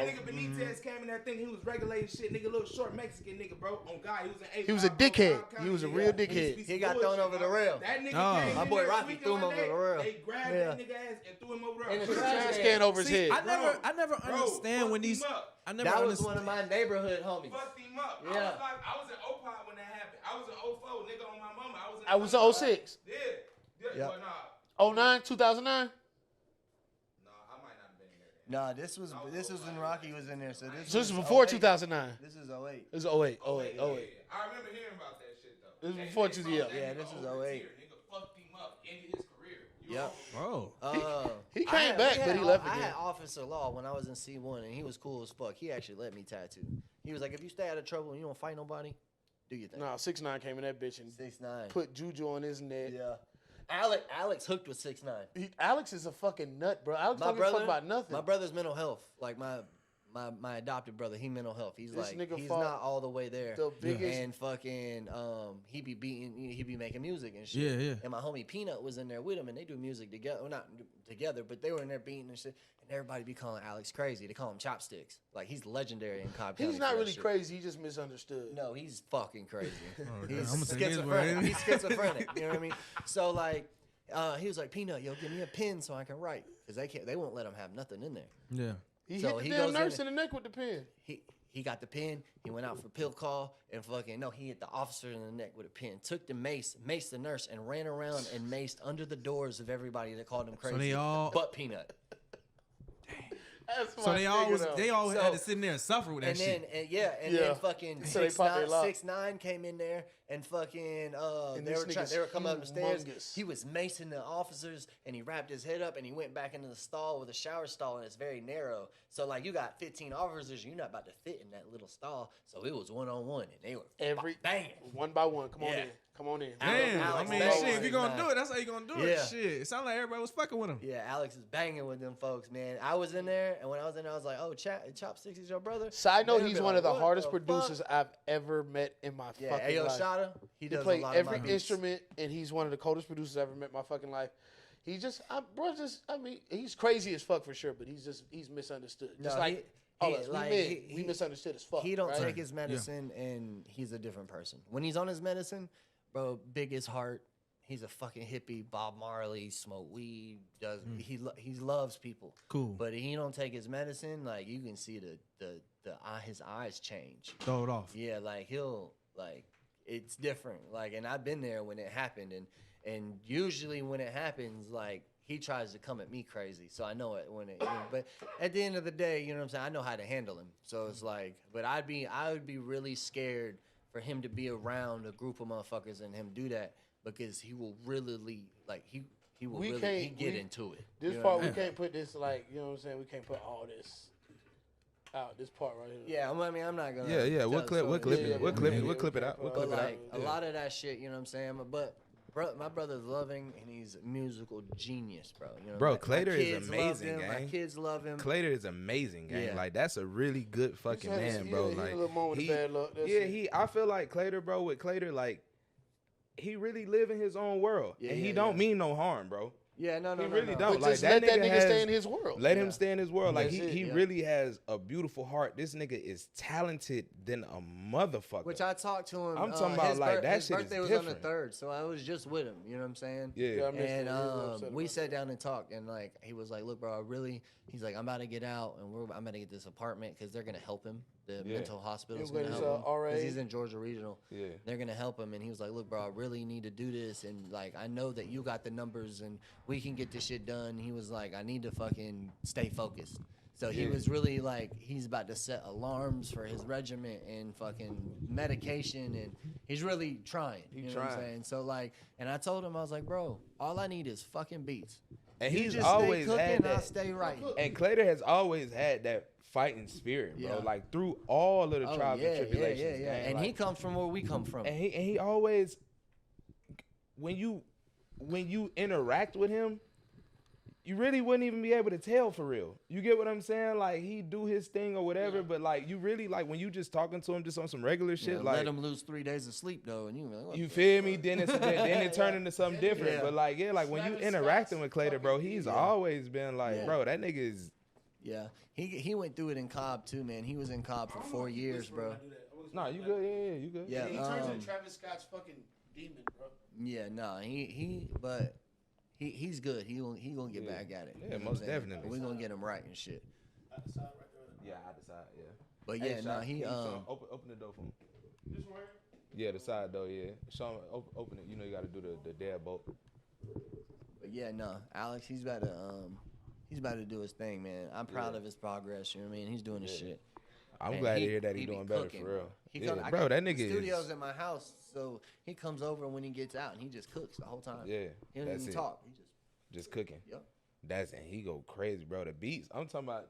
nigga Benitez came in there thinking he was regulating shit. Nigga, little short Mexican nigga, bro. On God, he was an He was a dickhead. He was a real dickhead. He got thrown over the rail. That nigga came My in boy there Rocky tweaking threw him one over day. the rail. They grabbed that nigga ass and threw him over the In rail. the Trash can over his head. I never understand when these. I never That was understand. one of my neighborhood homies. Fucked him up. Yeah. I was in Opie when that happened. I was in 04, nigga, on my mama. I was in 06. Yeah. Yep. Well, 09, 2009. I might not have been in there. Nah, this was when Rocky was in there. So So this is before 08. 2009. This is 08. This is 08. I remember hearing about that shit, though. This was before 2000. Yeah, this is 08. Nigga fucked him up, ended his career. You Yep. Bro. He came back, but he left I again. had Officer Law when I was in C1, and he was cool as fuck. He actually let me tattoo. He was like, if you stay out of trouble and you don't fight nobody, do your thing. Nah, 6ix9ine came in that bitch and 6ix9ine. put juju on his neck. Yeah. Alex hooked with 6ix9ine. Alex is a fucking nut, bro. Alex don't give a fuck about nothing. My brother's mental health. Like my adopted brother, he mental health. He's This like nigga he's fought not all the way there. the biggest- And fucking he be making music and shit. Yeah, yeah. And my homie Peanut was in there with him, and they do music together. Well, not together, but they were in there beating and shit. And everybody be calling Alex crazy. They call him Chopsticks. Like he's legendary in Cobb County. He's not for that really shit. crazy. He just misunderstood. No, he's fucking crazy. Okay, He's I'ma take his word. schizophrenic. He's schizophrenic. You know what I mean? So like, he was like, Peanut, yo, give me a pen so I can write, because they won't let him have nothing in there. Yeah. He So hit he the damn goes nurse in in the neck with the pen. He got the pen. He went out for pill call and he hit the officer in the neck with a pen. Took the maced the nurse, and ran around and maced under the doors of everybody that called him crazy. they all- but Peanut. So they all had to sit in there and suffer with that And shit. then fucking So they popped their lock. 6ix9ine came in there and fucking And they this were coming up the stairs. humongous. He was macing the officers, and he wrapped his head up and he went back into the stall with a shower stall, and it's very narrow. So like you got 15 officers, you're not about to fit in that little stall. So it was 1-on-1, and they were banging. One by one. Come on Yeah. in. Come on in. Damn, Alex I mean, banging shit, if with you're gonna 6ix9ine. do it, that's how you gonna do Yeah. it. Shit, it sounded like everybody was fucking with him. Yeah, Alex is banging with them folks, man. I was in there, and when I was in there, I was like, "Oh, Chopsticks is your brother." Side note, They'd he's be one like, of the "What hardest fuck?" producers I've ever met in my Yeah, fucking Ayo life. Shada, he He does played a lot of my every beats. instrument, and he's one of the coldest producers I've ever met in my fucking life. He just, he's crazy as fuck for sure, but he's misunderstood. No, Just like all us, like, we misunderstood as fuck. He don't right? take his medicine, and he's a different person. When he's on his medicine, bro, big as heart. He's a fucking hippie. Bob Marley, smoke weed, he loves people. Cool. But he don't take his medicine. Like you can see his eyes change. Throw it off. Yeah, like it's different. Like, and I've been there when it happened, and usually when it happens, like he tries to come at me crazy. So I know it when it. But at the end of the day, you know what I'm saying. I know how to handle him. So it's like, but I would be really scared for him to be around a group of motherfuckers and him do that, because he will really he will really get into it. This You know part what I we can't put this like, you know what I'm saying. We can't put all this out. This part right here. Yeah, I mean, I'm not gonna. Yeah, tell we'll the clip story. it. We'll clip it out. We'll But clip it out. like a lot of that shit, you know what I'm saying. But my brother's loving, and he's a musical genius, bro. You know, Bro, my Clater is kids love amazing, him, my gang. kids love him. Clater is amazing, gang. Yeah. Like that's a really good fucking He's had man, his- bro. he had a Like little moment of bad luck, that's it. I feel like Clater, bro. With Clater, like he really live in his own world, Yeah, and he yeah, don't yeah. mean no harm, bro. Yeah, no, He no, really no. don't. But Like just that let that nigga has- stay in his world. Let him stay in his world. Like That's it, he yeah. really has a beautiful heart. This nigga is talented than a motherfucker. Which I talked to him. I'm talking about, like, that his shit is birthday was on different. the 3rd, so I was just with him. You know what I'm saying? yeah. I missed it. And He was upset we about sat that. down and talked, and like he was like, "Look, bro, he's like, I'm about to get out, and I'm about to get this apartment because they're gonna help him. The Yeah. mental hospital's He's gonna with help his, him RA. because he's in Georgia Regional. Yeah. They're gonna help him, and he was like, "Look, bro, I really need to do this, and like I know that you got the numbers, and we can get this shit done." He was like, "I need to fucking stay focused." So he Yeah. was really like, he's about to set alarms for his regiment and fucking medication, and he's really trying. You know what I'm trying. saying? So like, and I told him, I was like, "Bro, all I need is fucking beats." And You he's just always stay cooking, had I'll that. stay right. And Clater has always had that fighting spirit, bro. Yeah. Like through all of the trials and tribulations. yeah. gang. And Like, he comes from where we come from. and he always when you interact with him, you really wouldn't even be able to tell for real. You get what I'm saying? Like, he do his thing or whatever, but like, you really, like, when you just talking to him just on some regular shit, like, let him lose 3 days of sleep though, and you like, what you the feel me? Then it turn into something different. Yeah. But like, yeah, like when you interacting with Clater, bro, he's always been like, Yeah. bro, that nigga is. Yeah, he went through it in Cobb too, man. He was in Cobb for 4 years, bro. Nah, you good? Yeah, you good. Yeah, He turns into Travis Scott's fucking demon, bro. Yeah, no, he's good. He gonna get back at it. Yeah, You know what I'm most saying? definitely. We're gonna get him right and shit. Yeah, I decide. Yeah. But Hey, yeah, no, Shot, he can you show him- open the door for him. This one right Yeah, the side door. Yeah, show him. Open it. You know you got to do the deadbolt. But yeah, no, Alex, he's about to do his thing, man. I'm proud of his progress. You know what I mean? He's doing his shit. I'm And glad to he- hear that he he's be doing better cooking, for real. He Yeah, I bro, got that the nigga studio's is. at my house, so he comes over when he gets out and he just cooks the whole time. Yeah, he don't that's even it. talk. He Just cooking. Yep. And he go crazy, bro. The beats. I'm talking about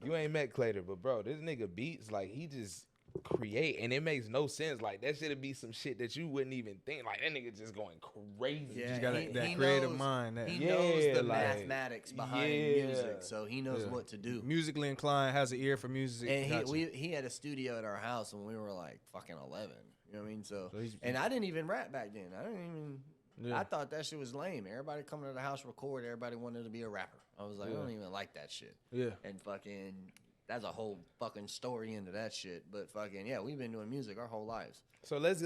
you ain't met Clater, but bro, this nigga beats like he just create, and it makes no sense. Like that should be some shit that you wouldn't even think. Like that nigga just going crazy. Yeah, Just got he- that he creative knows- mind. That He knows the like, mathematics behind music, so he knows what to do. musically inclined, has an ear for music. And Gotcha. he had a studio at our house when we were like fucking 11. You know what I mean? So he's- and I didn't even rap back then. I didn't even. Yeah. I thought that shit was lame. Everybody coming to the house record. Everybody wanted to be a rapper. I was like, I don't even like that shit. Yeah. And fucking, that's a whole fucking story into that shit. But fucking, yeah, we've been doing music our whole lives. So let's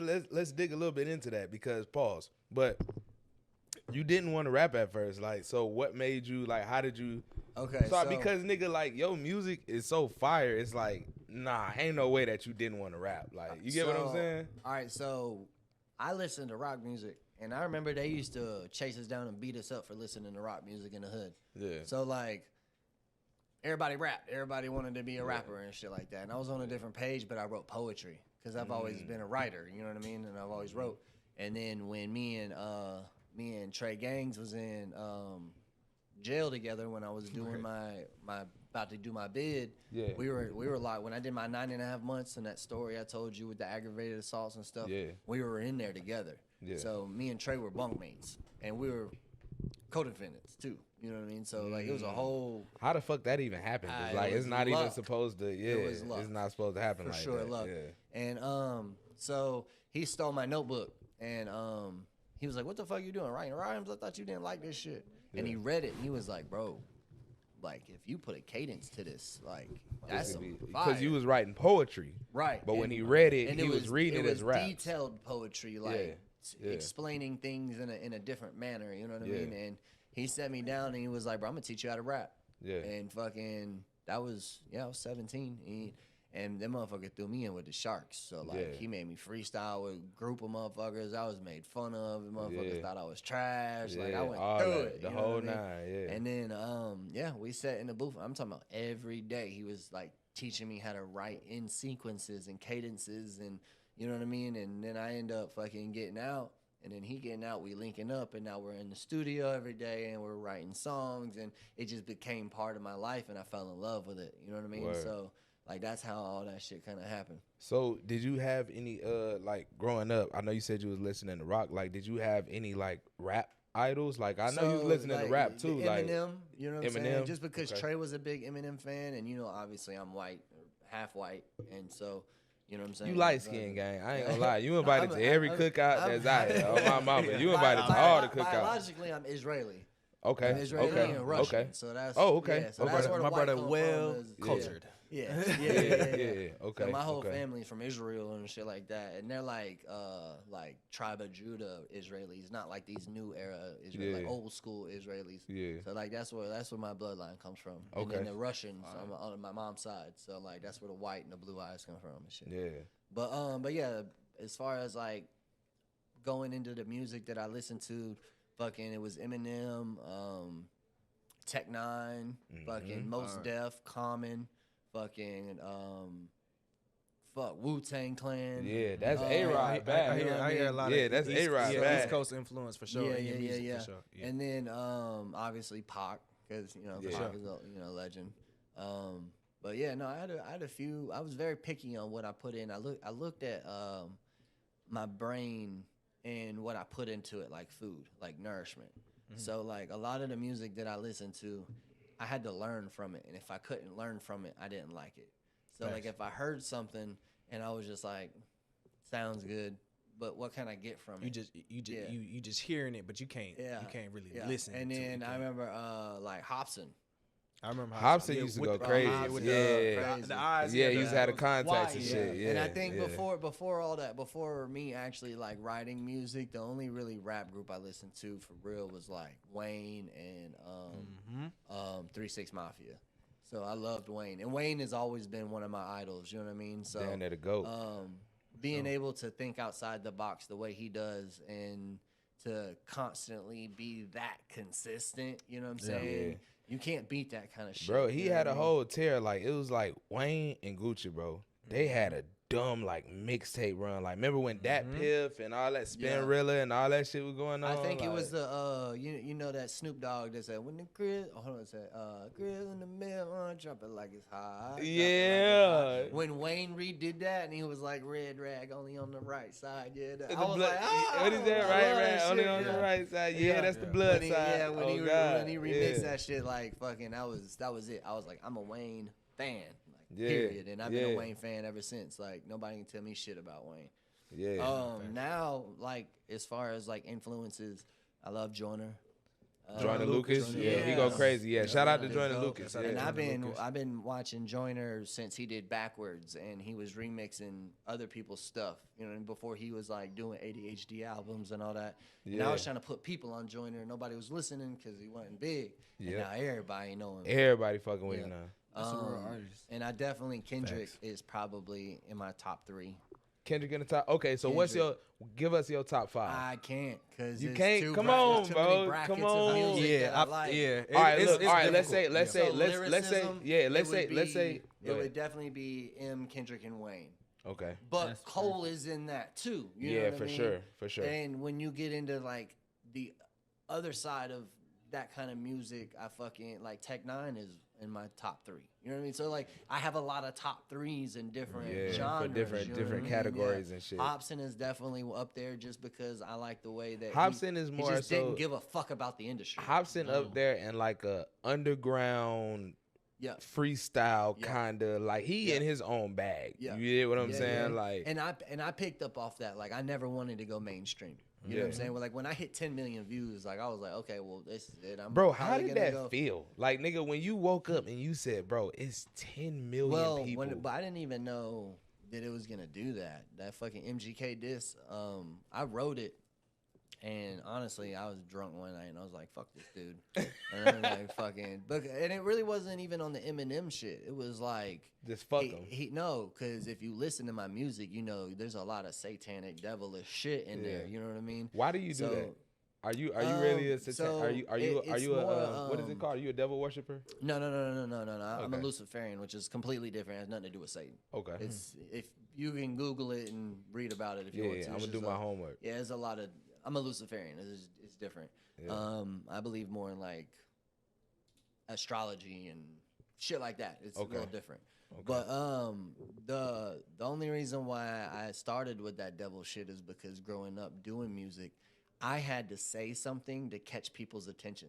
dig a little bit into that because pause. But you didn't want to rap at first, like. So what made you like? How did you? Okay. So because nigga, like your music is so fire. It's like nah, ain't no way that you didn't want to rap. Like you get what I'm saying? All right, so I listen to rock music, and I remember they used to chase us down and beat us up for listening to rock music in the hood. Yeah. So like, everybody rapped. Everybody wanted to be a rapper and shit like that. And I was on a different page, but I wrote poetry because I've always been a writer. You know what I mean? And I've always wrote. And then when me and Trey Gangs was in jail together when I was doing my about to do my bid. Yeah. We were like when I did my 9.5 months and that story I told you with the aggravated assaults and stuff. Yeah. We were in there together. Yeah. So me and Trey were bunkmates, and we were co-defendants too. You know what I mean? So like it was a whole How the fuck that even happened? 'Cause, it like it's was not even luck. supposed to. Yeah, It was luck. it's not supposed to happen for like sure that. luck. Yeah. And so he stole my notebook, and he was like, "What the fuck you doing? Writing rhymes? I thought you didn't like this shit." And he read it, and he was like, "Bro, like if you put a cadence to this, like that's some Because you fire." was writing poetry. Right. But when And- he read it, and he was reading it as rap. detailed poetry, like Yeah. explaining things in a different manner. You know what I Yeah. mean? And he sat me down and he was like, "Bro, I'm gonna teach you how to rap." Yeah. And fucking, I was 17. And that motherfucker threw me in with the Sharks. So like, Yeah. he made me freestyle with a group of motherfuckers. I was made fun of. The motherfuckers Yeah. thought I was trash. Like I Yeah, went all through that, it. the you know whole what I mean? nine, yeah. And then we sat in the booth. I'm talking about every day. He was like teaching me how to write in sequences and cadences, and you know what I mean. And then I end up fucking getting out, and then he getting out. We linking up, and now we're in the studio every day, and we're writing songs, and it just became part of my life, and I fell in love with it. You know what I mean? Word. So like that's how all that shit kind of happened. So did you have any like growing up? I know you said you was listening to rock. Like, did you have any like rap idols? Like, I know you was listening to rap too. Eminem, Like you know what I'm Eminem? saying? Just because Okay. Trey was a big Eminem fan, and you know, obviously I'm white, half white, and so you know what I'm saying. you light skinned gang. I ain't gonna lie. You No, invited to every cookout that's out here. Oh my mama, you invited to all the cookouts. Biologically, I'm Israeli. Okay. I'm Israeli Okay. and Russian. Okay. So that's okay. Yeah, so Okay. that's where the My white brother come well from is- cultured. Yeah. Yeah. Okay. So my whole okay. family's from Israel and shit like that, and they're like tribe of Judah Israelis, not like these new era Israelis, like Yeah. old school Israelis. Yeah. So like that's where my bloodline comes from. And Okay. then the Russians on my mom's side. So like that's where the white and the blue eyes come from and shit. Yeah. But yeah, as far as like going into the music that I listened to, fucking it was Eminem, Tech Nine, fucking Most Def, Common, fucking Wu-Tang Clan. Yeah. That's Uh, A-Rod bad. I hear a lot Yeah, of that's East, A-Rod yeah, bad. East Coast influence for sure. Yeah, in your yeah, music, yeah. For sure. Yeah. And then obviously Pac, because you know Yeah. Pac is a legend. But yeah, no, I had a few. I was very picky on what I put in. I looked at my brain and what I put into it, like food, like nourishment. So like a lot of the music that I listened to, I had to learn from it, and if I couldn't learn from it, I didn't like it. So like if I heard something and I was just like, sounds good, but what can I get from it? You just hearing it, but you can't really listen. And then I remember like Hobson. I remember Hobson used to go crazy. The eyes. Yeah, he used to have the contacts and shit. Yeah, and I think before all that, before me actually like writing music, the only really rap group I listened to for real was like Wayne and 3 6 Mafia. So I loved Wayne, and Wayne has always been one of my idols. You know what I mean? So down there to go. Being able to think outside the box the way he does, and to constantly be that consistent. You know what I'm saying? Yeah. You can't beat that kind of shit. Bro, he had a whole tier. Like, it was like Wayne and Gucci, bro. They had a dumb, like, mixtape run. Like, remember when Dat Piff and all that Spinrilla and all that shit was going on? I think like, it was the, you know that Snoop Dogg that said, when the grill, hold on, it said, grill in the middle, drop it like it's hot. Yeah. When Wayne redid that, and he was like, red rag only on the right side. Yeah. The I was blood, like, oh, what is that? Right rag shit, only on the right side. Yeah, that's the blood when side. Yeah, when when he remixed that shit, like, fucking, that was it. I was like, I'm a Wayne fan. Period. And I've been a Wayne fan ever since. Like, nobody can tell me shit about Wayne. Yeah. Now, like, as far as like influences, I love Joyner. Joyner Lucas, he go crazy. Yeah, shout out to Joyner Lucas. And I've been watching Joyner since he did Backwards, and he was remixing other people's stuff. You know, and before he was like doing ADHD albums and all that. And I was trying to put people on Joyner, and nobody was listening because he wasn't big. And now everybody know him. Everybody fucking with him now. That's a real artist. And I definitely Kendrick is probably in my top 3. Kendrick in the top. Okay, so give us your top 5. I can't, because you can't. Come on, bro. Come on. Yeah, like. All right, look. All right, let's say. It would definitely be M, Kendrick, and Wayne. Okay. But Cole is in that too. You know what I mean? For sure. And when you get into like the other side of that kind of music, I fucking like Tech Nine is in my top 3. You know what I mean? So like I have a lot of top 3s in different genres, for different categories and shit. Hobson is definitely up there just because I like the way that Hobson is more he just didn't give a fuck about the industry. Hobson up there in like a underground freestyle kind of like he in his own bag. You get what I'm saying? Like, and I picked up off that. Like I never wanted to go mainstream. You know what I'm saying? Well, like when I hit 10 million views, like I was like, okay, well this is it. Bro, how did that feel? Like, nigga, when you woke up and you said, bro, it's 10 million people. But I didn't even know that it was gonna do that. That fucking MGK diss. I wrote it. And honestly, I was drunk one night, and I was like, "Fuck this dude," and I was like, "Fucking," and it really wasn't even on the Eminem shit. It was like, just fuck him. No, because if you listen to my music, you know there's a lot of satanic, devilish shit in there. You know what I mean? Why do you do that? Are you really a satanic? Are you what is it called? Are you a devil worshiper? No. I'm a Luciferian, which is completely different. It has nothing to do with Satan. Okay. It's if you can Google it and read about it if you want to. I'm gonna do my homework. Yeah, there's a lot of. I'm a Luciferian. It's different. Yeah. I believe more in like astrology and shit like that. It's a little different. Okay. But the only reason why I started with that devil shit is because growing up doing music, I had to say something to catch people's attention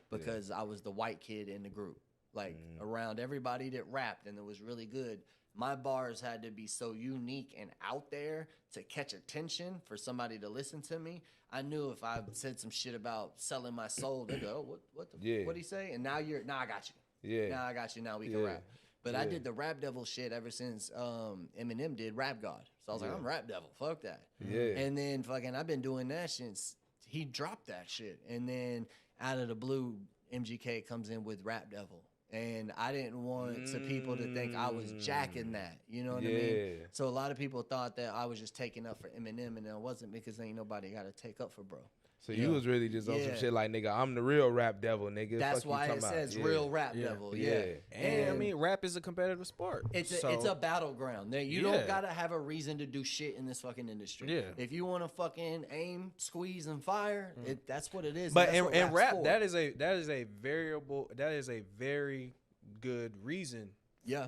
because I was the white kid in the group. Like around everybody that rapped and it was really good. My bars had to be so unique and out there to catch attention for somebody to listen to me. I knew if I said some shit about selling my soul, they'd go, "Oh, what'd he say?" And now I got you. Yeah. Now I got you. Now we can rap. But I did the Rap Devil shit ever since Eminem did Rap God. So I was like, I'm Rap Devil. Fuck that. Yeah. And then fucking I've been doing that since he dropped that shit. And then out of the blue, MGK comes in with Rap Devil. And I didn't want people to think I was jacking that. You know what I mean? So a lot of people thought that I was just taking up for Eminem, and it wasn't because ain't nobody got to take up for bro. So you was really just on some shit like, nigga, I'm the real rap devil, nigga. That's why it says real rap devil. Yeah. And I mean, rap is a competitive sport. It's a battleground. You don't gotta have a reason to do shit in this fucking industry. Yeah. If you want to fucking aim, squeeze, and fire, that's what it is. But in rap, that is a very good reason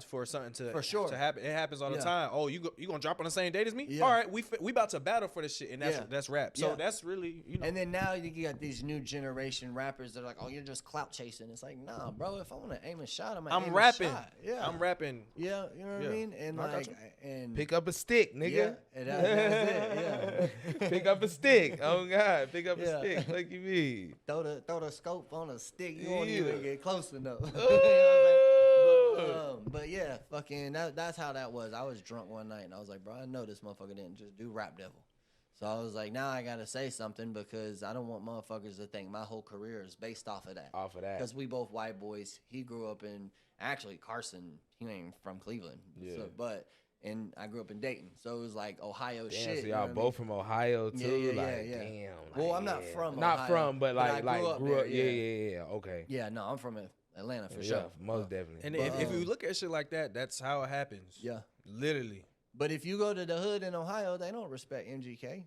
for something to For sure. to happen. It happens all the Yeah. time. Oh, you gonna drop on the same date as me? Yeah. All right, we about to battle for this shit, and that's rap. So Yeah. that's really, you know. And then now you got these new generation rappers that are like, oh, you're just clout chasing. It's like, nah, bro. If I want to aim a shot, I'm rapping. A shot. Yeah, I'm rapping. Yeah, you know what I mean. And I got like, you. and Pick up a stick, nigga. yeah, and that's it. Yeah. Pick up a stick. Oh God, pick up Yeah. a stick. Look at me. throw the scope on a stick. You won't Yeah. even get close enough. You know what I'm saying? But yeah, fucking that's how that was. I was drunk one night and I was like, bro, I know this motherfucker didn't just do Rap Devil. So I was like, now I gotta say something because I don't want motherfuckers to think my whole career is based off of that. Off of that. Because we both white boys. He grew up in actually Carson. He ain't from Cleveland. Yeah. And I grew up in Dayton. So it was like Ohio Damn, shit. so you know y'all what I both mean? from Ohio too. Yeah. Damn. Well, like, I'm not from Not Ohio, from, but I like grew up. there, Yeah. Okay. Yeah, no, I'm from Atlanta for Yeah, sure. most definitely. And But, if you look at shit like that, that's how it happens. Yeah. Literally. But if you go to the hood in Ohio, they don't respect MGK.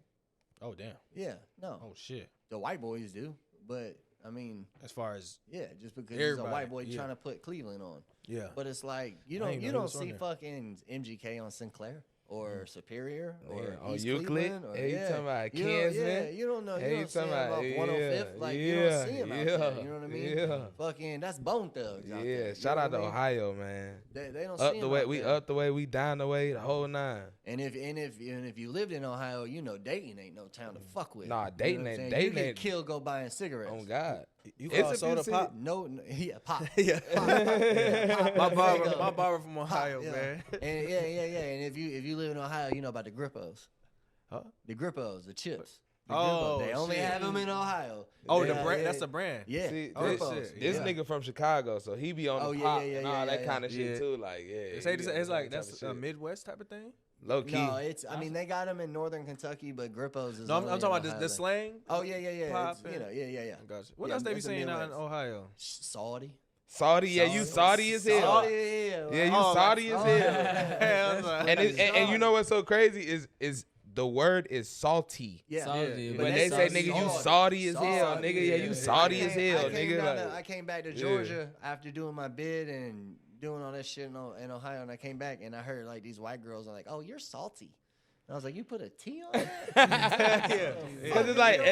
Oh damn. Yeah, no. Oh shit. The white boys do. But, I mean, As far as yeah, just because he's a Everybody, white boy yeah. trying to put Cleveland on. yeah. But it's like, you I ain't know he don't was on see there. fucking MGK on Sinclair or Superior or Yeah, on East Euclid. Cleveland. Or, Hey, you talking about you don't- Kinsman? Yeah, you don't know. Hey, You you don't see him talking off about- 105th. Like, you don't see him out there. You know what I mean? Yeah. Fucking, that's Bone Thugs out there. Yeah, You shout know out to what I mean? Ohio, man. They don't Up see the him way, out we there. up the way, we down the way, the whole nine. And if you lived in Ohio, you know Dayton ain't no town to fuck with. Nah, You know Dayton what I'm ain't- saying? Dayton You get ain't- killed go buying cigarettes. Oh God. You It's call a soda few pop? No, yeah, pop. Yeah. Pop. Yeah, pop. My There you go. barber from Ohio, Yeah. man. And yeah. And if you live in Ohio, you know about the Grippos. Huh? The Grippos, the chips. The Oh, Grippos. They only shit. have them in Ohio. Oh, Yeah, the brand. yeah. That's the brand. Yeah. See, Grippos. shit. This Yeah. nigga from Chicago, so he be on the Oh, yeah, pop yeah, and yeah, all that yeah, kind of shit yeah. too. Like, yeah. It's, he be on it's that like type of that's a shit. Midwest type of thing. Low key. No, I mean, they got them in northern Kentucky, but Grippos is No, I'm only talking in about the Ohio. slang. Oh, yeah. Pop It's, you know, yeah. Gotcha. What Yeah, else they be it's a saying out in Midwest. Ohio? Saudi. Saudi, yeah, you Saudi as hell. Saudi, yeah. Yeah, you Oh, Saudi as hell. Hell no. And you know what's so crazy is the word is salty. Yeah. Salty, Yeah. but When that's they say, salty. nigga, you Saudi. Saudi as hell, Saudi, nigga. Yeah, you yeah. Saudi as hell, nigga. I came back to Yeah. Georgia after doing my bid and doing all that shit in Ohio, and I came back and I heard like these white girls are like, "Oh, you're salty." And I was like, "You put a T on that?" Yeah. Because it's like Saudy,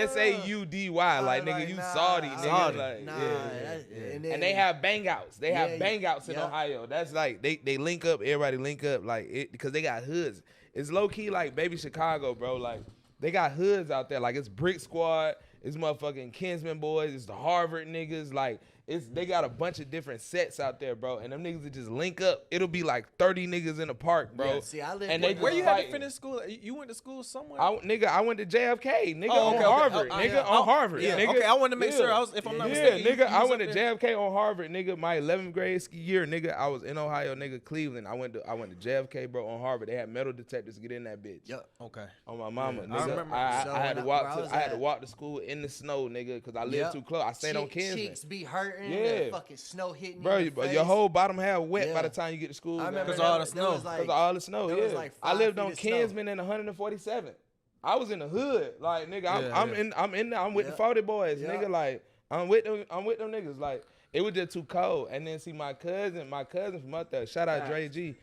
like nigga, like, you nah, Saudi, I'm nigga. Saudi. Like, Nah, yeah. and they have bang outs. They have Yeah, bang outs in yeah. Ohio. That's like they link up. Everybody link up like it because they got hoods. It's low key like baby Chicago, bro. Like they got hoods out there. Like it's Brick Squad. It's motherfucking Kinsman boys. It's the Harvard niggas. Like they got a bunch of different sets out there, bro. And them niggas that just link up. It'll be like 30 niggas in the park, bro. Yeah, see, I live and where they Where just you had to fighting. finish school? You went to school somewhere? I went to JFK, nigga, Oh, on okay, okay. Harvard, Oh, nigga, yeah. on Harvard. Yeah, nigga. okay, I wanted to make sure if I'm not mistaken. Yeah, nigga, you I was went up to there. JFK on Harvard, nigga. My 11th grade year, nigga, I was in Ohio, nigga, Cleveland. I went to JFK, bro, on Harvard. They had metal detectors to get in that bitch. Yep. Okay. On my mama, I nigga. remember. I So had to when walk. I was I had to at- walk to school in the snow, nigga, because I lived Yep. too close. I stayed on Kinsman. Cheeks be hurting. Yeah. The fucking snow hitting Bro, you in the face. your whole bottom half wet Yeah. by the time you get to school. I remember Because there all the was- there snow. was like- Because of all the snow, there yeah. was like I 5 lived feet on of snow. Kinsman in 147. I was in the hood, like nigga. I'm in there. I'm with the Yeah. 40 boys, Yeah. nigga. Like I'm with them niggas. Like it was just too cold. And then see my cousin from up there. Shout out Dre G.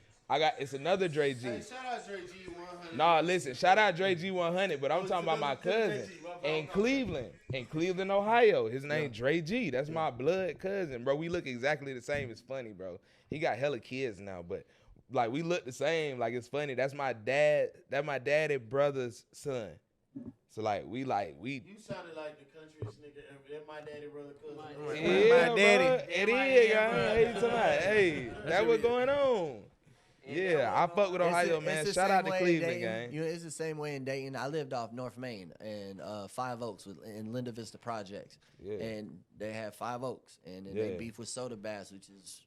It's another Dre G. Hey, shout out Dre G 100. Nah, listen, shout out Dre G 100, but I'm talking about my cousin in Cleveland, Ohio. His name Dre G. That's my blood cousin, bro. We look exactly the same. It's funny, bro. He got hella kids now, but like we look the same. Like it's funny. That's my daddy brother's son. So like we. You sounded like the countryest nigga ever. That's my daddy, brother, cousin. Yeah, My daddy. bro. It is, y'all. Hey, you talking about? Hey, that's what's going on. Yeah, I fuck with Ohio, man. It's the Shout same out to way in Cleveland, Dayton. gang. You know, it's the same way in Dayton. I lived off North Main and Five Oaks in Linda Vista Projects. Yeah. And they had Five Oaks. And then they Yeah. beef with Soda Bass, which is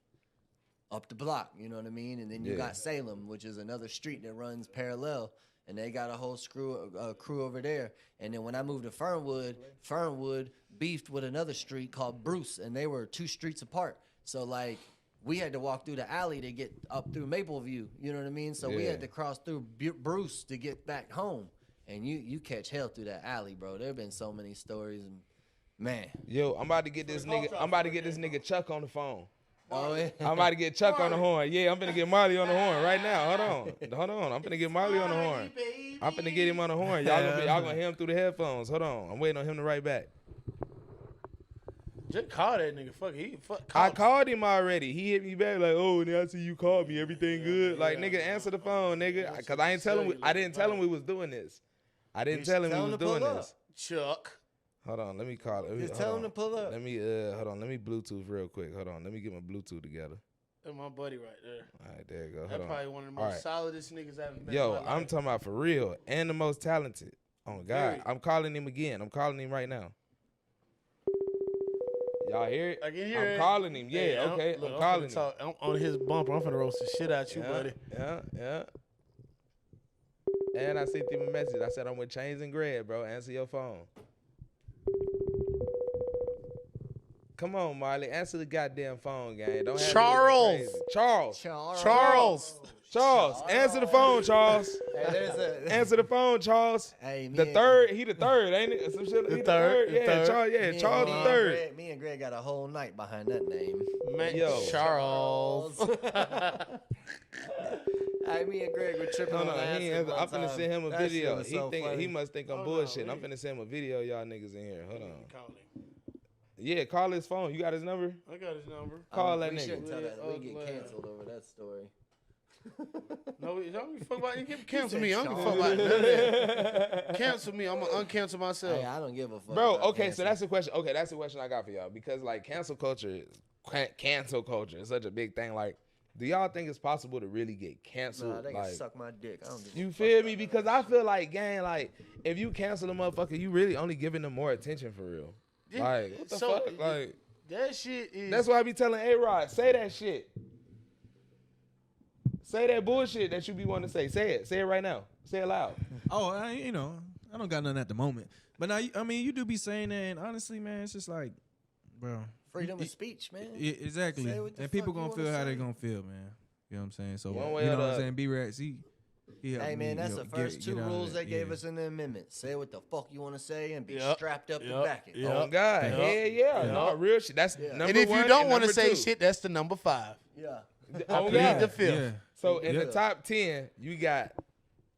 up the block. You know what I mean? And then you Yeah. got Salem, which is another street that runs parallel. And they got a whole crew over there. And then when I moved to Fernwood beefed with another street called Bruce. And they were 2 streets apart. So, like, we had to walk through the alley to get up through Mapleview. You know what I mean? So we Yeah. had to cross through Bruce to get back home. And you catch hell through that alley, bro. There have been so many stories. And man. Yo, I'm about to get this nigga. I'm about to get this nigga Chuck on the phone. Oh, yeah. I'm about to get Chuck on the horn. Yeah, I'm finna get Marley on the horn right now. Hold on. I'm finna get Marley on the horn. I'm finna get him on the horn. Y'all gonna hear him through the headphones. Hold on. I'm waiting on him to write back. Just call that nigga. I called him already. He hit me back like, oh, I see you called me. Everything good? Like, nigga, answer the phone, nigga. Because I didn't tell him we was doing this. I didn't tell him we was doing this. Chuck. Hold on, let me call it. Just tell him to pull up. Let me hold on. Let me Bluetooth real quick. Hold on. Let me get my Bluetooth together. That's my buddy right there. All right, there you go. Hold That's on. probably one of the most solidest niggas I've ever met. Yo, in my I'm life. talking about for real and the most talented. Oh God, Very. I'm calling him again. I'm calling him right now. Y'all hear it? I can hear I'm it. calling him. Yeah, Hey, okay. look, I'm calling him. I'm on his bumper. I'm finna roast the shit out you, buddy. Yeah. And I sent him a message. I said I'm with Chainz and Greg, bro. Answer your phone. Come on, Marley. Answer the goddamn phone, gang. Don't have Charles. me Charles. Charles. Answer the phone, Charles. Hey, there's a, Answer the phone, Charles. hey, The third, he the third, ain't it? Some shit. The He third, the Yeah, third. Charles. Yeah, Charles the third. Me and Greg got a whole night behind that name. Man, Yo. Charles. Hey, me and Greg were tripping No, on that. I'm finna send him a That shit video. was so funny. He must think I'm Hold on, bullshitting. I'm wait. finna send him a video, y'all niggas in here. Hold on. Call him. Yeah, call his phone. You got his number? I got his number. Call that we nigga. shouldn't tell that. We get Ugly. canceled over that story. No, y'all don't give a fuck about it. Cancel me. I don't give a fuck about none of that. Cancel me. I'm gonna uncancel myself. Hey, I don't give a fuck. Bro, about okay, so canceling. that's the question. Okay, that's the question I got for y'all. Because, like, cancel culture is such a big thing. Like, do y'all think it's possible to really get canceled? Nah, they can like, suck my dick. I don't give a you fuck feel about me? none of Because that I feel like, gang, like, if you cancel a motherfucker, you really only giving them more attention for real. Like, what the So, fuck? Like, that shit is. that's why I be telling A-Rod, say that shit. Say that bullshit that you be wanting to say. Say it. Say it right now. Say it loud. Oh, I don't got nothing at the moment. But now, I mean, you do be saying that, and honestly, man, it's just like, bro. freedom of speech, man. Exactly. Say what the And people fuck you gonna feel wanna how they say. gonna feel, man. You know what I'm saying? So, One you way know or what the I'm other. saying? B-Rex, he helped Hey, me, man, that's you know, the first two get out of rules that. they gave Yeah. us in the amendments. Say what the fuck you want to say and be Yep. strapped up to Yep. back it. Yep. Oh, God. Yep. Hell yeah. No, real shit. That's number And if one you don't and want to number say two. shit, that's the number 5. Yeah. Oh, plead God. the fifth. Yeah. So in the Yeah. top 10, you got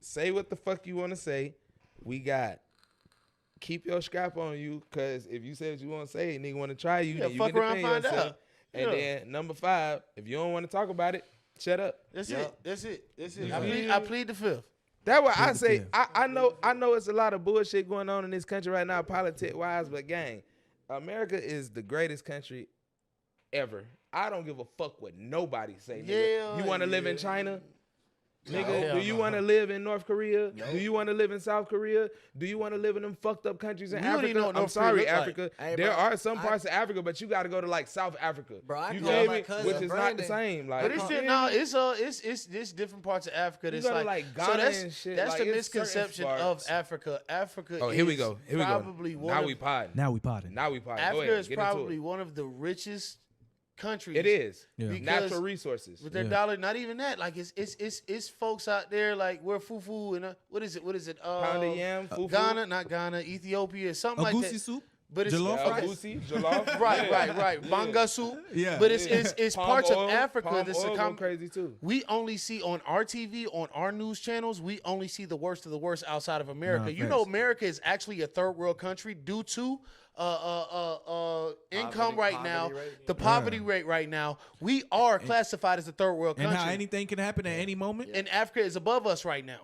say what the fuck you want to say. We got keep your scrap on you, because if you say what you want to say and nigga want to try you, Yeah, then you fuck can around, defend find yourself. out. And Yeah. then number 5, if you don't want to talk about it, shut up. That's Yep. it. That's it. That's it. You I plead the 5th. That's why I the say fifth. I know it's a lot of bullshit going on in this country right now, politic wise, but gang, America is the greatest country ever. I don't give a fuck what nobody say. Nigga. Yeah, You want to live in yeah. China? Nigga, hell do you no. want to live in North Korea? Do you want to live in South Korea? Do you want to live in them fucked up countries in We don't even Africa? know what I'm North Korea sorry, look like. Africa. Hey, there bro, are some parts of Africa, but you got to go to like South Africa. Bro, I you call feel my me? cousin Which is not the Brandon. same. Like, But it's you still feel me? it's different parts of Africa. That's go to, like, like, so Ghana that's and shit. that's Like, the it's certain misconception of parts. Africa. Africa. Oh, here we is go. Here we go. probably one Now of, we potting. Now we potting. Now we potting. Go Africa ahead. is Get into probably it. one of the richest countries. It is. Yeah. Because Natural resources. with their Yeah. dollar. Not even that. Like it's folks out there like where fufu and what is it? Pound of yam, fufu. Ghana, not Ghana, Ethiopia, something like Agusi that. soup? But it's Jollof Yeah, rice? Agusi, jollof. right, Yeah. right. Banga soup. Yeah. But it's Palm parts oil, of Africa palm that's oil go crazy too. we only see on our TV, on our news channels, we only see the worst of the worst outside of America. Nah, You know, facts. America is actually a third world country due to income right now, poverty rate. the poverty rate right now. We are classified as a third world And how country. anything can happen at any moment? And Africa is above us right now.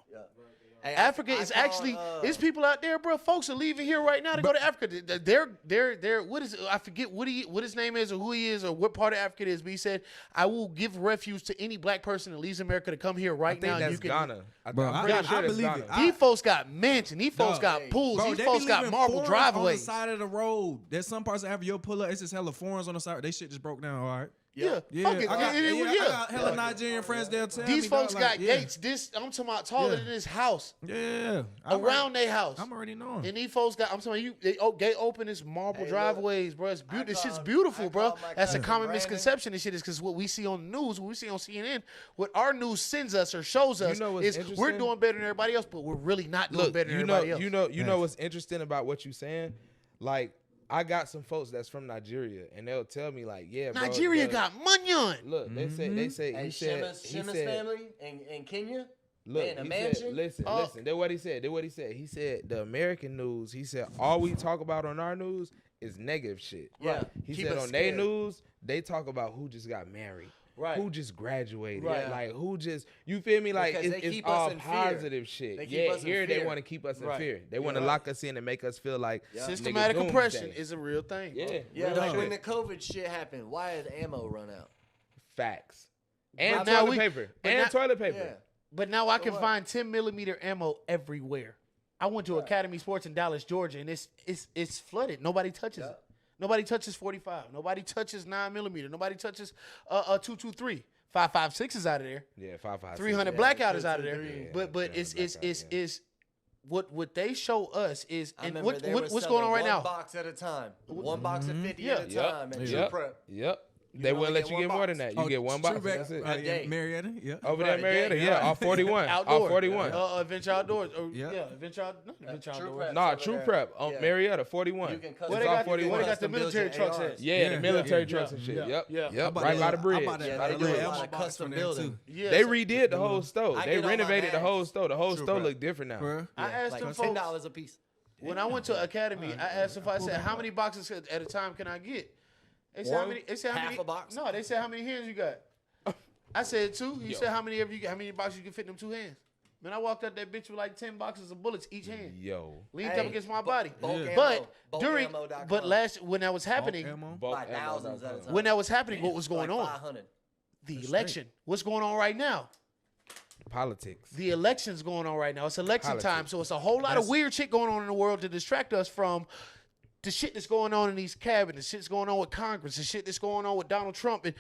Hey, Africa I is call, actually there's people out there, bro. Folks are leaving here right now to go to Africa. They're what is I forget what his name is or who he is or what part of Africa it is. But he said, "I will give refuge to any black person that leaves America to come here I right think now." that's You can. Ghana. Bro, I'm I- pretty I sure that's believe Ghana. it. These folks got mansions. These folks Dog, got pools. Bro, These they folks be got leaving marble foreigns driveways. on the side of the road. There's some parts of Africa you'll pull up. It's just hella foreigns on the side. They shit just broke down. All right. Yeah, Yeah, fuck it. I got, Yeah, I got hella Nigerian friends. They'll tell me. These folks dog, got like, yeah, gates. I'm talking about taller Yeah. than this house. Yeah, Around their house. I'm already knowing. And these folks got, I'm telling you, they open this marble Hey, look, driveways, bro. It's beautiful. This shit's call- beautiful, I bro. call my That's a cousin common Brandon. misconception. This shit is because what we see on the news, what we see on CNN, what our news sends us or shows us know what's is we're interesting? doing better than everybody else, but we're really not doing Look, better than you know, everybody else. you know what's interesting about what you saying? Like, I got some folks that's from Nigeria, and they'll tell me like, yeah, bro, Nigeria got munyon. Look, they say Hey, he said Shimmer's family in Kenya. Look, in a he mansion. said, listen. That's what he said. He said the American news. He said all we talk about on our news is negative shit. Yeah. He Keep said us on their scared. news they talk about who just got married. Right. Who just graduated? Right. Like who just you feel me? Like Because they it's keep us all in fear. positive shit. They keep Yeah, us in here they fear. want to keep us in Right. fear. They want to You're lock us in and make us feel like Yeah. Systematic nigga oppression doomsday. is a real thing. Yeah, Yeah, real like shit. when the COVID shit happened, why did ammo run out? Facts and But now toilet we- paper but and now- toilet paper. Yeah. But now I So can what? find 10mm ammo everywhere. I went to Academy Sports in Dallas, Georgia, and it's flooded. Nobody touches it. Nobody touches 45. Nobody touches 9mm. Nobody touches 223. 5.56 is out of there. Yeah, 5.56. 300 Yeah, blackout is out of there. 223. But Yeah, it's blackout, what they show us is I and remember they were what's going selling on right one now? box at a time. One box of 50 Yeah. at a time. And Yep. prep. Yep. You They can wouldn't only let you get get one more than box. that. You get one box. True That's it. A day. Marietta. Yeah. Over there, Right, Marietta. yeah, Yeah, right. all 41. Outdoor. All 41. Adventure Outdoors. Yeah. Adventure True Outdoors. Prep. Nah, over True there. Prep on Yeah. Marietta, 41. You can It's custom- Where they all got, 41. where they got the Custom build military your trucks ARs. at? Yeah, Yeah, the military yeah, trucks and shit. yeah, Yep, yeah. I'm yep. about Right to- by the I'm bridge. about to- Yeah, By they the do a bridge. lot of custom building. Yeah, They so- redid the whole store. I They get on my renovated the ass. whole store. The whole True store Prep. look different now. Bruh. I asked them Like folks $10 a piece. when I went to Academy. I asked if I said how many boxes at a time can I get? They said how One? many? They said how Half many? a box? No, they said how many hands you got. I said 2. He said how many of you? How many boxes you can fit in them 2 hands? Man, I walked out that bitch with like 10 boxes of bullets each hand. Yo. Leaned Hey, up against my body. bulk ammo. But during, Bulkammo.com. but last when that was happening, Ammo. By thousands at a time. when that was happening, what was going Like on? 500. The election. What's going on right now? Politics. The election's going on right now. It's election Politics. time, so it's a whole lot of weird shit going on in the world to distract us from the shit that's going on in these cabinets, shit's going on with Congress, the shit that's going on with Donald Trump. And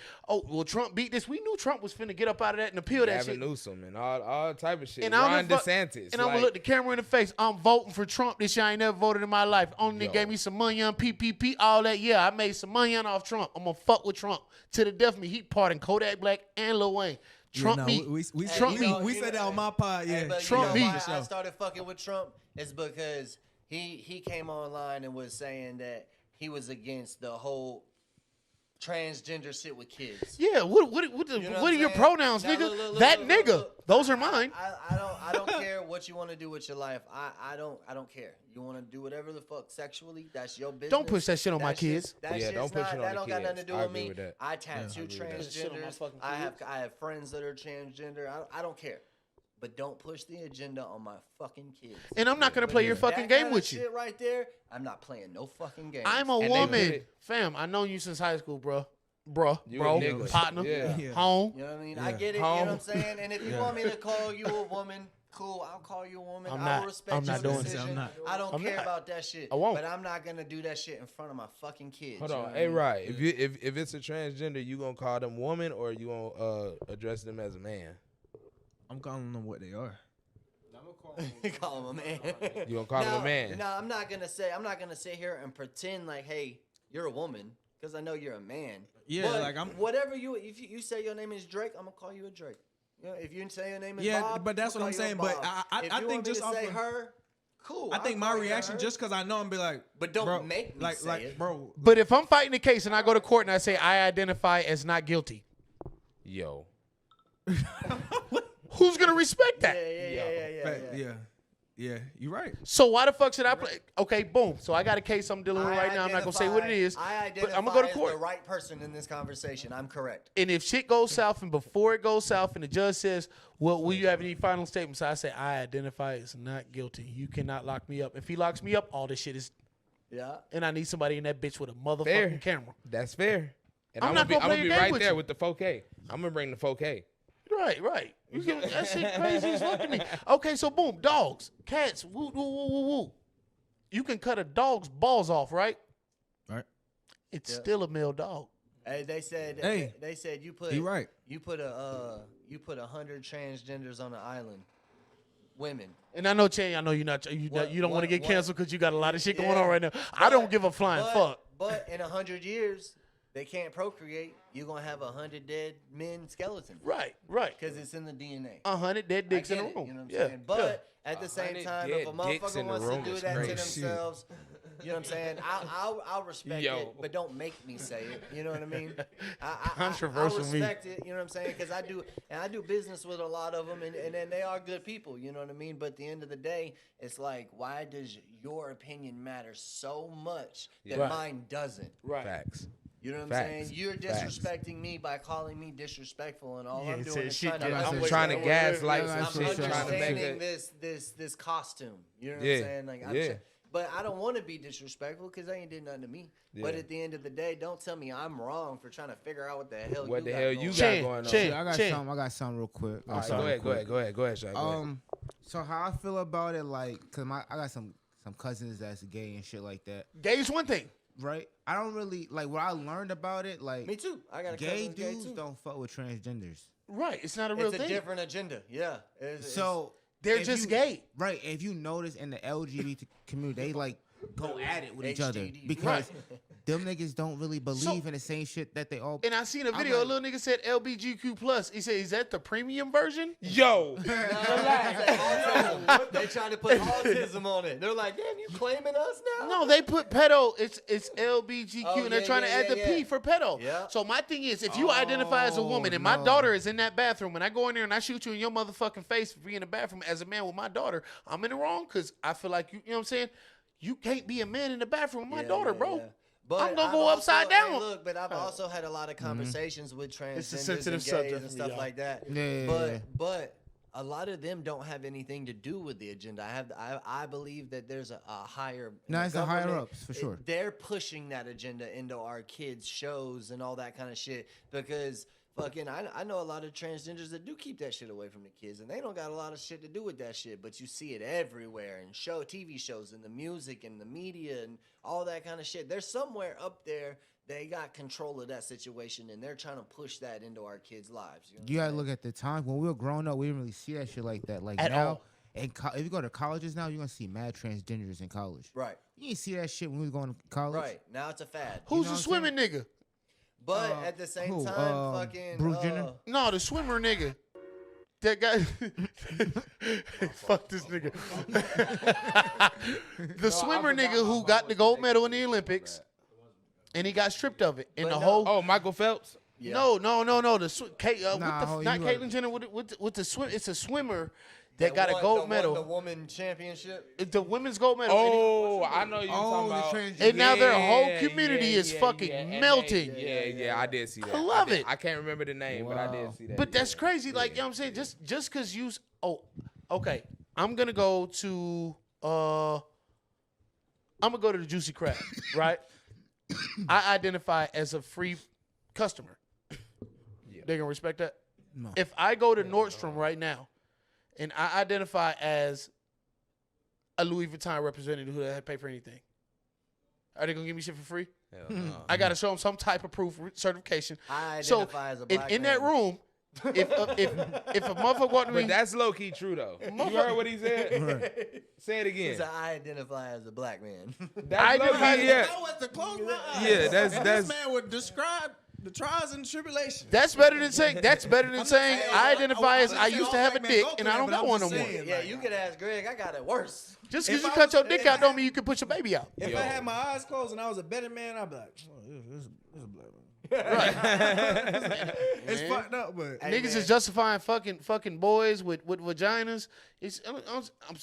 Trump beat this. We knew Trump was finna get up out of that and appeal that Gavin shit. Newsom and all type of shit. And I'm Ron gonna DeSantis. And I'm gonna look the camera in the face. I'm voting for Trump this year. I ain't never voted in my life. Only Yo. gave me some money on PPP, all that. Yeah, I made some money on off Trump. I'm gonna fuck with Trump to the death of me. He pardoned Kodak Black and Lil Wayne. Trump Yeah, no, me. we Trump said, me. we said that on my pod. Yeah. Hey, but Trump you know me. why I started fucking with Trump is because he came online and was saying that he was against the whole transgender shit with kids. Yeah, what You know what are I'm your saying? pronouns, Now, nigga? look, That look, nigga. look. Those are mine. I don't care what you want to do with your life. I don't care. You want to do whatever the fuck sexually, that's your business. Don't push that shit on my That shit- kids. That Yeah, shit's don't push not, it on that the don't got nothing to kids. do I with agree me. with that. I tattoo Shit on my transgenders. fucking I have friends that are transgender. I don't care. But don't push the agenda on my fucking kids. And I'm not gonna play your fucking That game kinda with you. Shit right there. I'm not playing no fucking game. I'm a And they put woman. it- Fam, I known you since high school, bro, You a nigga. partner, Yeah. Yeah. home. You know what I mean? Yeah. I get it. You know Home. what I'm saying? And if you want me to call you a woman, cool. I'll call you a woman. I'm I not- will respect I'm your not doing it. decision. I'm not. I don't I'm care not. about that shit. I won't. But I'm not gonna do that shit in front of my fucking kids. Hold you know on. what I Hey, mean? right. If it's a transgender, you gonna call them woman or you gonna address them as a man? I'm calling them what they are. Call him a man. You gonna call him a man? No, I'm not gonna sit here and pretend like, hey, you're a woman, because I know you're a man. Yeah, But like I'm. whatever if you say your name is Drake, I'm gonna call you a Drake. You know, if you say your name is Yeah, Bob, but that's I'ma what I'm call you a saying, but Bob. I If think you want me just to off say of- her, cool. I I'll think my call you reaction her. just because I know I'm be like, But don't bro, make me like, say like, it. bro. But if I'm fighting the case and I go to court and I say I identify as not guilty, Yo. who's gonna respect that? Yeah, you're right. So why the fuck should I play? Okay, boom. So I got a case I'm dealing with right now. I'm not gonna say what it is, I but identify I'm gonna go to as court. the right person in this conversation. I'm correct. And if shit goes south and before it goes south and the judge says, well, will you have any final statements? I say, I identify as not guilty. You cannot lock me up. If he locks me up, all this shit is, Yeah. and I need somebody in that bitch with a motherfucking Fair. camera. That's fair. And I'm I'm not gonna gonna play be a game right with there you. with the 4K. I'm gonna bring the 4K. Right. You get, that shit crazy as fuck to me. Okay, so boom, dogs, cats, woo, woo, woo, woo, woo. You can cut a dog's balls off, right? Right. It's Yeah. still a male dog. Hey, they said. Hey, they said you put. you right. You put 100 transgenders on an island. Women. And I know, Chainz, I know you don't want to get what- canceled because you got a lot of shit going Yeah. on right now. I don't give a flying fuck. But in 100 years, they can't procreate, you're gonna have 100 dead men skeletons. Right. Because it's in the DNA. 100 dead dicks in a room. You know what I'm saying? But at the same 100 time, dead if a dicks motherfucker in the wants to room do is that to crazy. themselves, you know what I'm saying? I'll respect Yo. it, but don't make me say it. You know what I mean? Controversial I respect it. You know what I'm saying? Because I do business with a lot of them, and then they are good people. You know what I mean? But at the end of the day, it's like, why does your opinion matter so much that Right. mine doesn't? Right. Facts. You know what I'm Facts. saying? You're Facts. disrespecting me by calling me disrespectful, and all Yeah, I'm say doing is shit trying to. that- I'm trying to gaslight Yeah, some I'm shit, trying to make understanding it. this costume. You know what Yeah, I'm saying? Like, yeah. but I don't want to be disrespectful because they ain't did nothing to me. But Yeah. at the end of the day, don't tell me I'm wrong for trying to figure out what the hell What you the got hell going you on. got Chin, going on? Chin. I got something real quick. All right, go ahead. Go ahead, Shaq. Go ahead. So how I feel about it, like, cause I got some cousins that's gay and shit like that, Gay is one thing. right? I don't really like what I learned about it. Like, Me too. I got a gay cousin gay dudes too. don't fuck with transgenders. Right. It's not a real It's a thing. different agenda. Yeah. So They're if just you- gay. right? If you notice in the LGBT community, they like go at it with each other HDD. because them niggas don't really believe So- in the same shit that they all. And I seen a I'm video. like- A little nigga said LBGQ plus. He said, "Is that the premium version?" Yo, They trying to put autism on it. They're like, damn, you claiming us now? No, they put pedo. It's LBGQ, Oh, and they're yeah, trying to yeah, add the yeah, P yeah. for pedo. Yeah. So my thing is, if you identify as a woman and my no. daughter is in that bathroom, and I go in there and I shoot you in your motherfucking face for being in the bathroom as a man with my daughter, I'm in the wrong because I feel like you know what I'm saying. You can't be a man in the bathroom with my daughter, bro. But I'm gonna I've go upside also- down. Hey, look, but I've also had a lot of conversations with transgenders It's a sensitive and gays subject and for me, stuff y'all. like that. Yeah. But a lot of them don't have anything to do with the agenda. I believe that there's a higher. No, it's the higher government- ups, for sure. They're pushing that agenda into our kids' shows and all that kind of shit because. Fucking, I know a lot of transgenders that do keep that shit away from the kids, and they don't got a lot of shit to do with that shit. But you see it everywhere in TV shows, and the music, and the media, and all that kind of shit. There's somewhere up there they got control of that situation, and they're trying to push that into our kids' lives. You know You gotta look at the time when we were growing up. We didn't really see that shit like that. Like At now, all. and if you go to colleges now, you're gonna see mad transgenders in college. Right, You didn't see that shit when we was going to college. right. Now it's a fad. Who's know the what I'm swimming nigga? But at the same who? time, fucking Bruce Jenner? No, the swimmer nigga. That guy. Fuck this nigga. The swimmer nigga who got the gold medal in the Olympics, and he got stripped of it. And the whole. oh, Michael Phelps. Yeah. No. The Nah, not you Caitlyn right. Jenner. With the swim. It's a swimmer that got a won- gold won medal. the woman championship. It's the women's gold medal. Oh, I know you talking the about. transgender. And now their whole community is fucking and melting. Yeah, I did see that. I love did. it. I can't remember the name, but I did see that. But that's crazy. Like, you know what I'm saying? Just because you. Okay. I'm going to go to. I'm going to go to the Juicy Crab, right? I identify as a free customer. They going to respect that? No. If I go to Nordstrom right now and I identify as a Louis Vuitton representative who doesn't pay for anything, are they going to give me shit for free? Hell no. I got to show them some type of proof, certification. I So identify as a black in that man. room, if a motherfucker walked to me, But that's low key true though. You heard what he said? Say it again. So I identify as a black man. That's low key, yeah. I was to close my eyes. Yeah, that's- And that's- this man would describe the trials and tribulations. that's better than saying saying, I identify as I'm I not used to saying have a all black men dick go and through I that, don't but got I'm one no just more. saying, Yeah, like, you could ask Greg. I got it worse. Just because If you I cut was- your dick out don't mean you can put your baby out. If Yo. I had my eyes closed and I was a better man, I'd be like, oh, this is a black man. It's fucked up, but Niggas man. is justifying fucking boys with vaginas.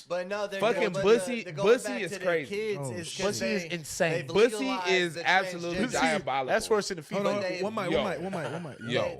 But no, they're Fucking but bussy- the going bussy back is to the crazy. Kids Oh, is 'cause bussy is they- insane. they've Bussy legalized is the absolutely transgender- diabolical. That's worse than the hold female. on, they- one mic. Yo.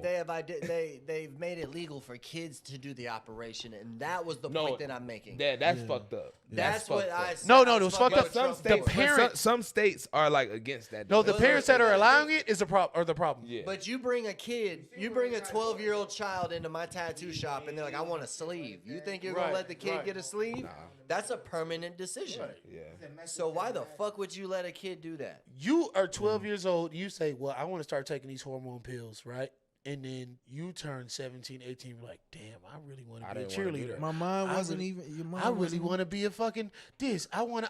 They've made it legal for kids to do the operation, and that was the No, point that I'm making. That's fucked up. That's what fucked I up. said. No, it I was fucking fucked up. with Some Trump states, for it. parents- some states are like against that. No, the Look, parents that are allowing it is the problem. Yeah. But you bring a 12-year-old child into my tattoo shop, and they're like, "I want a sleeve." You think you're Right, gonna let the kid right. get a sleeve? That's a permanent decision. Yeah. So why the fuck would you let a kid do that? You are 12 years old. You say, well, I want to start taking these hormone pills, right? And then you turn 17, 18, you're like, damn, I really want to be a didn't wanna do cheerleader. that. my mind I wasn't really- even. Your mind I really wasn't want to be a fucking this. I want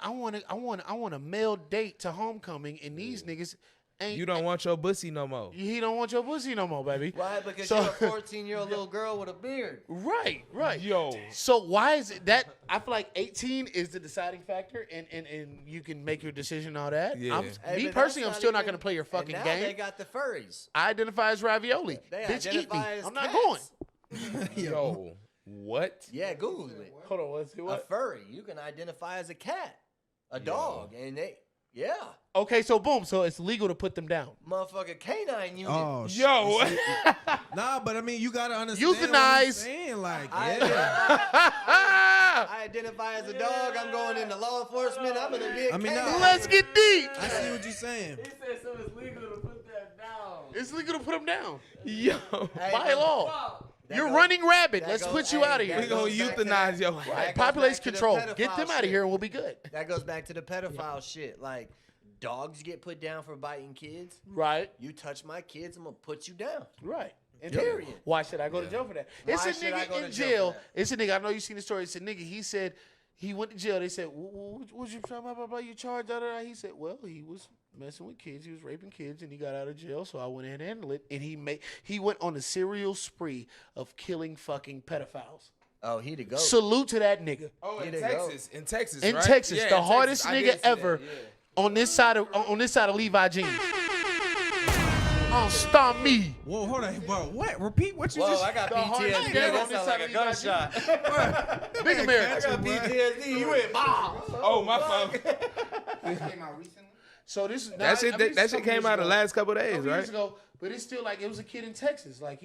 a male date to homecoming, and these niggas, You don't want your pussy no more. He don't want your pussy no more, baby. Why? Because So- you're a 14-year-old little girl with a beard. Right. Yo. So why is it that I feel like 18 is the deciding factor, and you can make your decision on that. Yeah. Hey, Me but personally, that's I'm still not even- going to play your and fucking now game. They got the furries. I identify as ravioli. They Bitch, eat me. identify as I'm not cats. going. Yo. What? Yeah, Google it. Hold on, what's it? A What? furry. You can identify as a cat, a dog, and yeah, Okay, so boom. So it's legal to put them down. motherfucker canine unit. Oh, Yo. Nah, but I mean, you gotta understand. Euthanize. What I'm saying. Like, I, yeah. I identify as a dog. I'm going into law enforcement. I'm gonna be a I mean, canine. nah. Let's get deep. I see what you're saying. He said so it's legal to put that down. It's legal to put them down Yo. Hey, by law. that You're goes- running rabid. that Let's goes- put you hey, out of that here. We gonna goes back to euthanize that- your that ass. goes Population back to the control. Get pedophile them out of shit. here and we'll be good. That goes back to the pedophile shit. Like, dogs get put down for biting kids. Right. You touch my kids, I'm gonna put you down. Right. And Period. why should I go to jail for that? It's Why a should I go nigga to in jail jail. for that? It's a nigga. I know you seen the story. It's a nigga. He said he went to jail. They said, "What you trying to you charged?" He said, "Well, he was messing with kids. He was raping kids, and he got out of jail. So I went in and handled it. And he went on a serial spree of killing fucking pedophiles. Oh, he the goat. Salute to that nigga. Oh, in Here they go. Texas. In Texas, In right? Texas, Yeah, the in hardest Texas. I nigga did see that, ever yeah. on this side of Levi jeans. Stop me. Whoa, hold on, bro. What? Repeat what you Whoa, just. I got The hardest PTSD. nigga That on this sound side like a of Levi gunshot. Big I America. got PTSD. You went bomb. Oh, my fault. Came out recently. So this is That shit came out the last couple days, couple years right? ago, but it's still like it was a kid in Texas. Like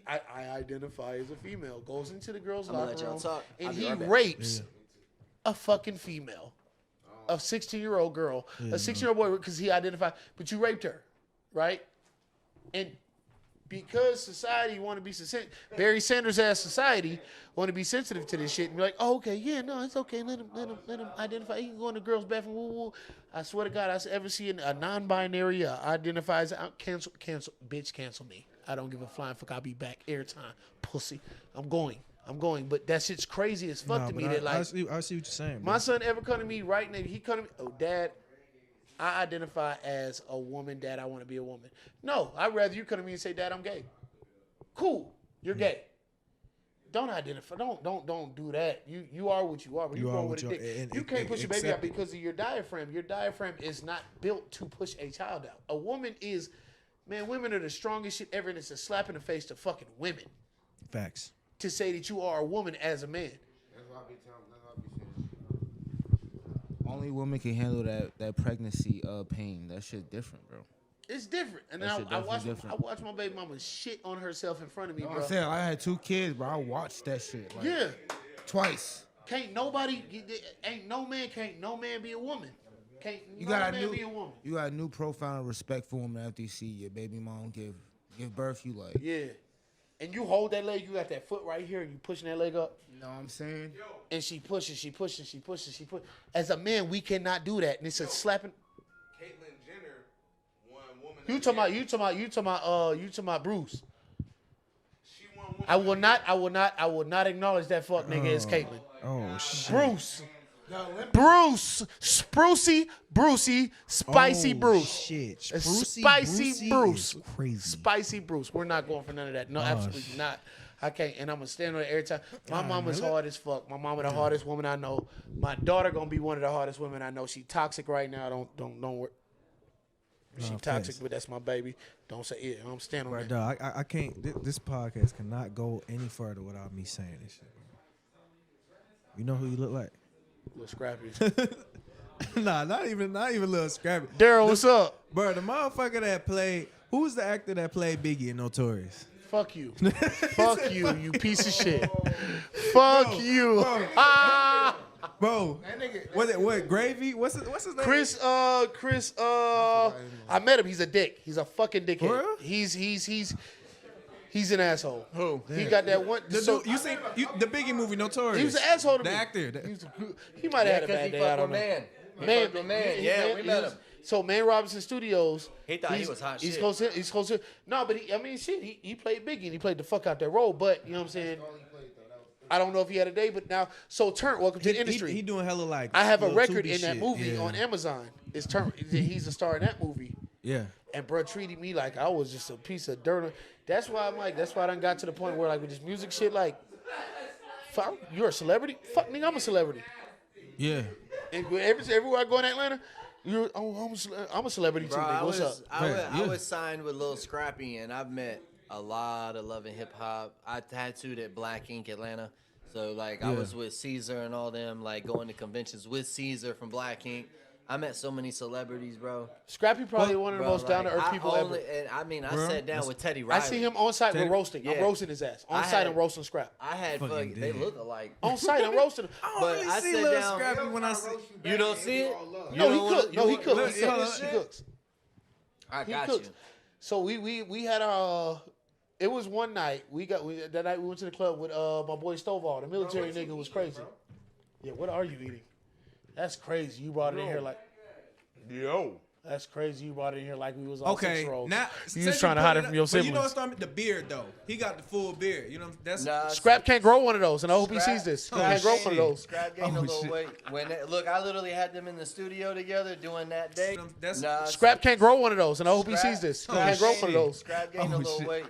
I identify as a female, goes into the girls' I'ma locker let y'all room, talk. I'll and be he right back. rapes a fucking female, a 16-year-old girl, a 16-year-old boy, because he identified. But you raped her, right? And because society want to be Barry Sanders ass society want to be sensitive to this shit and be like, oh, okay, yeah, no, it's okay. Let him identify. He can go in the girls' bathroom. Woo, woo. I swear to God, I ever see a non-binary identifies cancel, bitch, cancel me. I don't give a flying fuck. I'll be back airtime, pussy. I'm going. But that shit's crazy as fuck Nah, to but me. That like I see what you're saying. my Bro. son ever come to me right now, he come to me, oh, Dad, I identify as a woman. Dad, I want to be a woman. No, I'd rather you come to me and say, Dad, I'm gay. Cool, you're gay. Don't identify. Don't do that. You are what you are. But You you are born what with a you are, dick. and You can't push your baby out accept it. because of your diaphragm. Your diaphragm is not built to push a child out. A woman is, man. Women are the strongest shit ever, and it's a slap in the face to fucking women Facts. to say that you are a woman as a man. That's why I be telling. That's why I be saying. Only women can handle that pregnancy pain. That shit different, bro. It's different. And That then shit I watch definitely I watch my baby mama shit on herself in front of me, You know bro. what I'm saying? I had 2 kids, bro. I watched that shit. Like, Yeah. Twice. Can't no man be a woman. Can't You no got man be a woman. You got a new profound respect for women after you see your baby mom give birth. You like, Yeah. And you hold that leg, you got that foot right here, and you pushing that leg up, you know what I'm saying? and she pushes. As a man, we cannot do that. And it's a slapping. Caitlyn Jenner, one woman. You talking about Bruce. She won woman. I will not acknowledge that fuck nigga as Caitlyn. Oh shit. Bruce, Brucey, Spicy Oh, Bruce. Shit. Spicy Bruce. is crazy. Spicy Bruce. We're not going for none of that. No, absolutely not. I can't. And I'm going to stand on it every time. My mama's hard as fuck. My mama the hardest woman I know. My daughter going to be one of the hardest women I know. She toxic right now. Don't worry. She Nah, toxic, facts. but that's my baby. Don't say it. I'm standing on Right, that. dog. I can't. This podcast cannot go any further without me saying this shit. You know who you look like? Little scrappy. Nah, not even little scrappy. Daryl, what's up? Bro, the motherfucker that played. Who's the actor that played Biggie in Notorious? Fuck you. Fuck you, you piece of shit. Fuck you. Ah! Bro, what Gravy? What's his name? Chris, I met him. He's a dick. He's a fucking dickhead. For real? He's an asshole. Who? He got that one. The so dude, you seen the Biggie movie Notorious? he was an asshole to The me. actor. He might have had a bad day. I don't know. Man. Man, we met him. So Man Robinson Studios. He thought he was hot He's shit. close to. No, but he played Biggie and he played the fuck out that role. But you know what I'm saying. I don't know if he had a day, but now Turnt, welcome to the industry. He doing hella like. I have a little record Tubi in that shit. movie Yeah. on Amazon. It's Turnt. He's a star in that movie. Yeah. And bro treated me like I was just a piece of dirt. That's why I'm like, that's why I done got to the point where like with this music shit, like, fuck, you're a celebrity? Fuck, nigga, I'm a celebrity. Yeah. And everywhere I go in Atlanta, I'm a celebrity too, Bro, nigga. What's up? I was signed with Lil Scrappy, and I've met a lot of love and hip hop. I tattooed at Black Ink Atlanta. So, like, I was with Caesar and all them, like, going to conventions with Caesar from Black Ink. I met so many celebrities, bro. Scrappy probably one of the most down-to-earth people ever. And I mean, I sat down with Teddy Riley. I see him on site with roasting. I'm roasting his ass. On site, I'm roasting Scrap. I had fucking, they look alike. On site, I'm roasting him. But I see sat Lil down. Scrappy when I see. You don't see it? No, he cooks. He cooks. I got cooks. you. So we had our. It was one night. That night we went to the club with my boy Stovall. The military nigga was crazy. Yeah, what are you eating? That's crazy. You brought it in here like. Yo. That's crazy. You brought it in here like we was all 6-year-olds. Now You just trying to hide it from your siblings. You know what's the beard though? He got the full beard. You know that's Scrap can't grow one of those, and I hope he sees this. He Oh, can't grow shit. one of those. Scrap gained a little weight. Look, I literally had them in the studio together doing that day. Scrap can't grow one of those, and I hope he sees this. He Oh, can't grow shit. one of those. Scrap gained a little weight.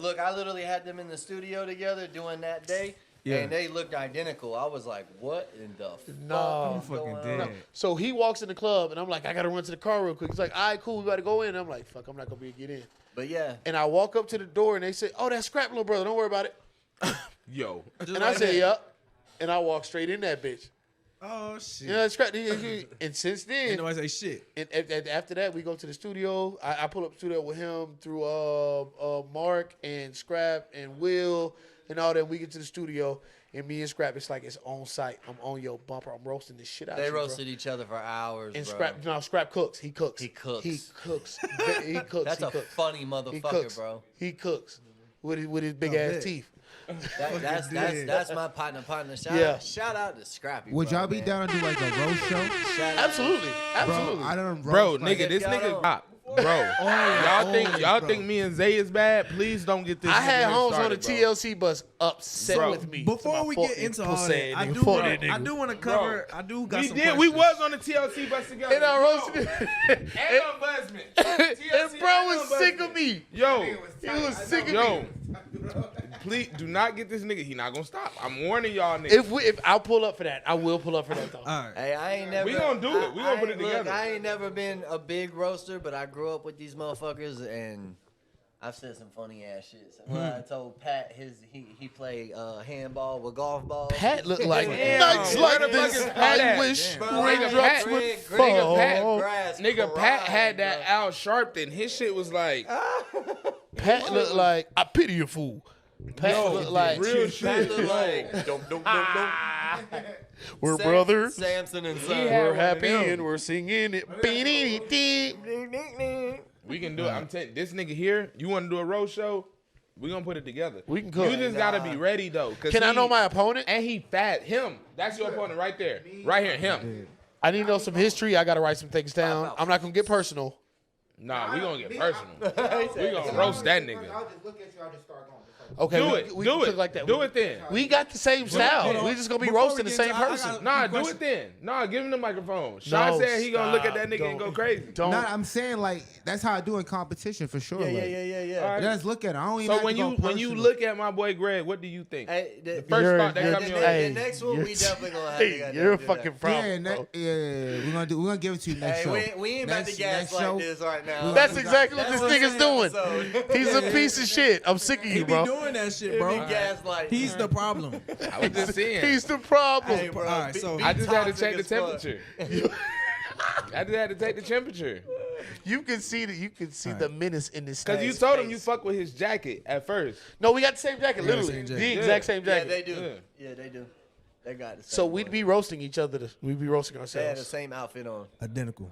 Look, I literally had them in the studio together doing that day. Yeah. And they looked identical. I was like, what in the No. fuck is going fucking on? dead. So he walks in the club, and I'm like, I gotta run to the car real quick. He's like, all right, cool, we gotta go in. I'm like, fuck, I'm not gonna be able to get in. But yeah. And I walk up to the door, and they say, oh, that's Scrap, little brother. Don't worry about it. Yo. And I say, yup. And I walk straight in that bitch. Oh shit. You know, Scrap. And since then, Ain't nobody say shit. and after that, we go to the studio. I pull up to the studio with him through Mark and Scrap and Will and all that. We get to the studio. And me and Scrap, it's like it's on site. I'm on your bumper. I'm roasting this shit out. They you, roasted bro. each other for hours, And bro. Scrap cooks. He cooks. He cooks. He cooks. He cooks. That's he a cooks. funny He motherfucker, cooks. bro. He cooks with his big ass bet. teeth. That's my partner. Shout out to Scrappy. Would bro, y'all be man. down to do like a roast show? Shout out. Absolutely. Absolutely. Bro, I don't Bro, roast, like, nigga, this y'all nigga don't- pop. Bro, y'all bro. think me and Zay is bad? Please don't get this. I had nigga homes on the started, bro. TLC bus upset Bro, with me. Before we get into all that, I do want to cover. I do got some questions. We was on the TLC bus together. And I roasted And Ombudsman. And bro was sick of me. Yo, He was sick of yo. me. Please do not get this nigga. He not gonna stop. I'm warning y'all niggas. If I'll pull up for that, I will pull up for that though. All right. Hey, I ain't never. We gonna do it. We gonna put it look, together. I ain't never been a big roaster, but I grew up with these motherfuckers, and I've said some funny ass shit. So when I told Pat he played handball with golf balls. Pat looked like Damn. nights Where like the fuck this. is Pat I at? wish Bro, raindrops Pat- would nigga, fall. Nigga, Pat had that Al Sharpton. His shit was like, Pat looked like I pity you, fool. Pat yo, looked like real Pat shit. looked like we're brothers. Samson and He Son. had We're one of happy them. and we're singing it. We can do it. I'm telling this nigga here. You want to do a road show? We gonna put it together. We can cook. You just gotta be ready though. Can I know my opponent? And he fat. Him. That's your opponent right there. Right here. Him. I need to know some history. I gotta write some things down. I'm not gonna get personal. Nah, we gonna get personal. We gonna roast that nigga. I'll just look at you. I'll just start going. Okay, Do we it. can Do cook it. like that. Do it then. We got the same style. We just gonna be Before we roasting the get same into- I person. got- Nah, do question. it then. Nah, give him the microphone. Sean said he gonna look at that nigga and go crazy. Don't. No, I'm saying like that's how I do in competition for sure. like, Alright. Just look at it. I don't even. So have when to go you personal. look at my boy Greg, what do you think? Hey, The first You're- thought that you're- come to your hey, head. the next one we you're- definitely gonna have Hey, to you're a do fucking that. problem. we're gonna give it to you next Hey, show. we ain't about to gas like this right now. That's exactly what That's this nigga's doing. episode. He's a piece of shit. I'm sick of He you, be bro. doing that shit, He bro. be gaslighting. He's the problem. I was just saying. He's the problem. Hey, bro. All right, so- be I just had to toxic check the as fuck. temperature. I just had to take the temperature. You can see that. You can see the menace in this. Cause you man's told him face. you fuck with his jacket at first. No, we got the same jacket. got the Literally, same the jacket. exact same Yeah, jacket. they do. Yeah. Yeah, they do. They got the same So we'd one. be roasting each other. We'd be roasting They had the ourselves same outfit on. Identical.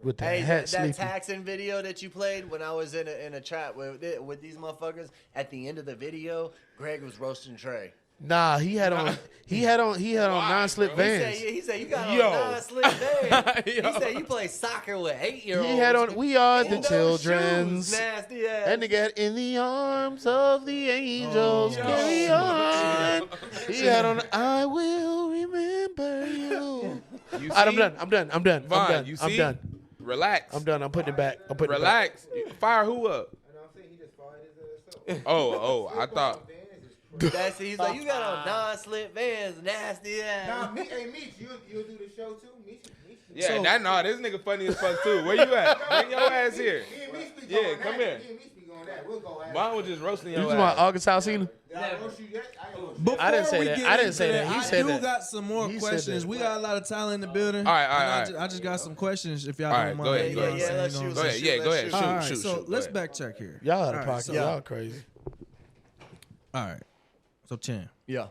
with the Hey, hat that sleeping. taxing video that you played when I was in a chat with these motherfuckers, at the end of the video, Greg was roasting Trey. Nah, he had on non-slip Vans. He said you got on Yo. non-slip Vans. He Yo. said you play soccer with 8-year-olds. He had on. We are the In those children's. shoes, nasty ass. That nigga had in the arms of the angels. Yo. Carry on. He had on. I will remember you. You All right, I'm see? done. I'm done. I'm done. Vaughn, I'm done. you I'm see? done. Relax. I'm done. I'm putting it back. Relax. Fire who up? Oh, I thought. That's he's like, you got on non-slip Vans, nasty ass. Nah, Meech, you'll do the show too? Meech? Yeah, this nigga funny as fuck too. Where you at? Bring your ass here. Yeah, come here. We'll go at Mine was just roasting You your talking about ass. August Alsina? I didn't say that. I didn't say that. He said I that. do got some more He said questions. that. We got a lot of talent in the building. All right. I just got some questions if y'all All don't right, mind. go ahead, You go know ahead. what I'm let's saying? shoot. Go ahead. Yeah, go ahead. All right, Shoot. so let's Go ahead. backcheck here. Y'all out All of right, pocket. so- Y'all crazy. All right. So Chan, Yeah.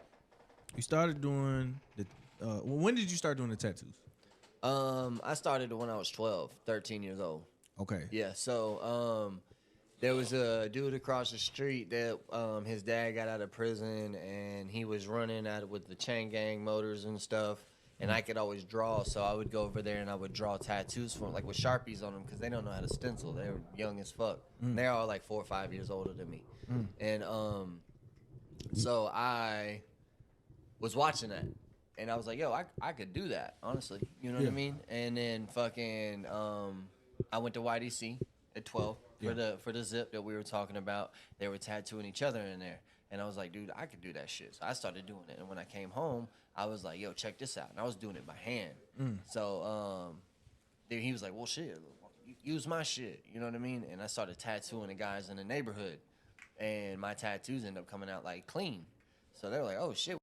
you started doing the. When did you start doing the tattoos? I started when I was 13 years old. Okay. Yeah, so there was a dude across the street that his dad got out of prison and he was running out with the chain gang motors and stuff. And I could always draw, so I would go over there and I would draw tattoos for him, like with Sharpies on them, because they don't know how to stencil. They were young as fuck. They're all like 4 or 5 years older than me. And so I was watching that. And I was like, yo, I could do that, honestly. You know what I mean? And then fucking, I went to YDC at 12 for the zip that we were talking about. They were tattooing each other in there. And I was like, dude, I could do that shit. So I started doing it. And when I came home, I was like, yo, check this out. And I was doing it by hand. So then he was like, well, shit, use my shit. You know what I mean? And I started tattooing the guys in the neighborhood. And my tattoos ended up coming out like clean. So they were like, oh, shit.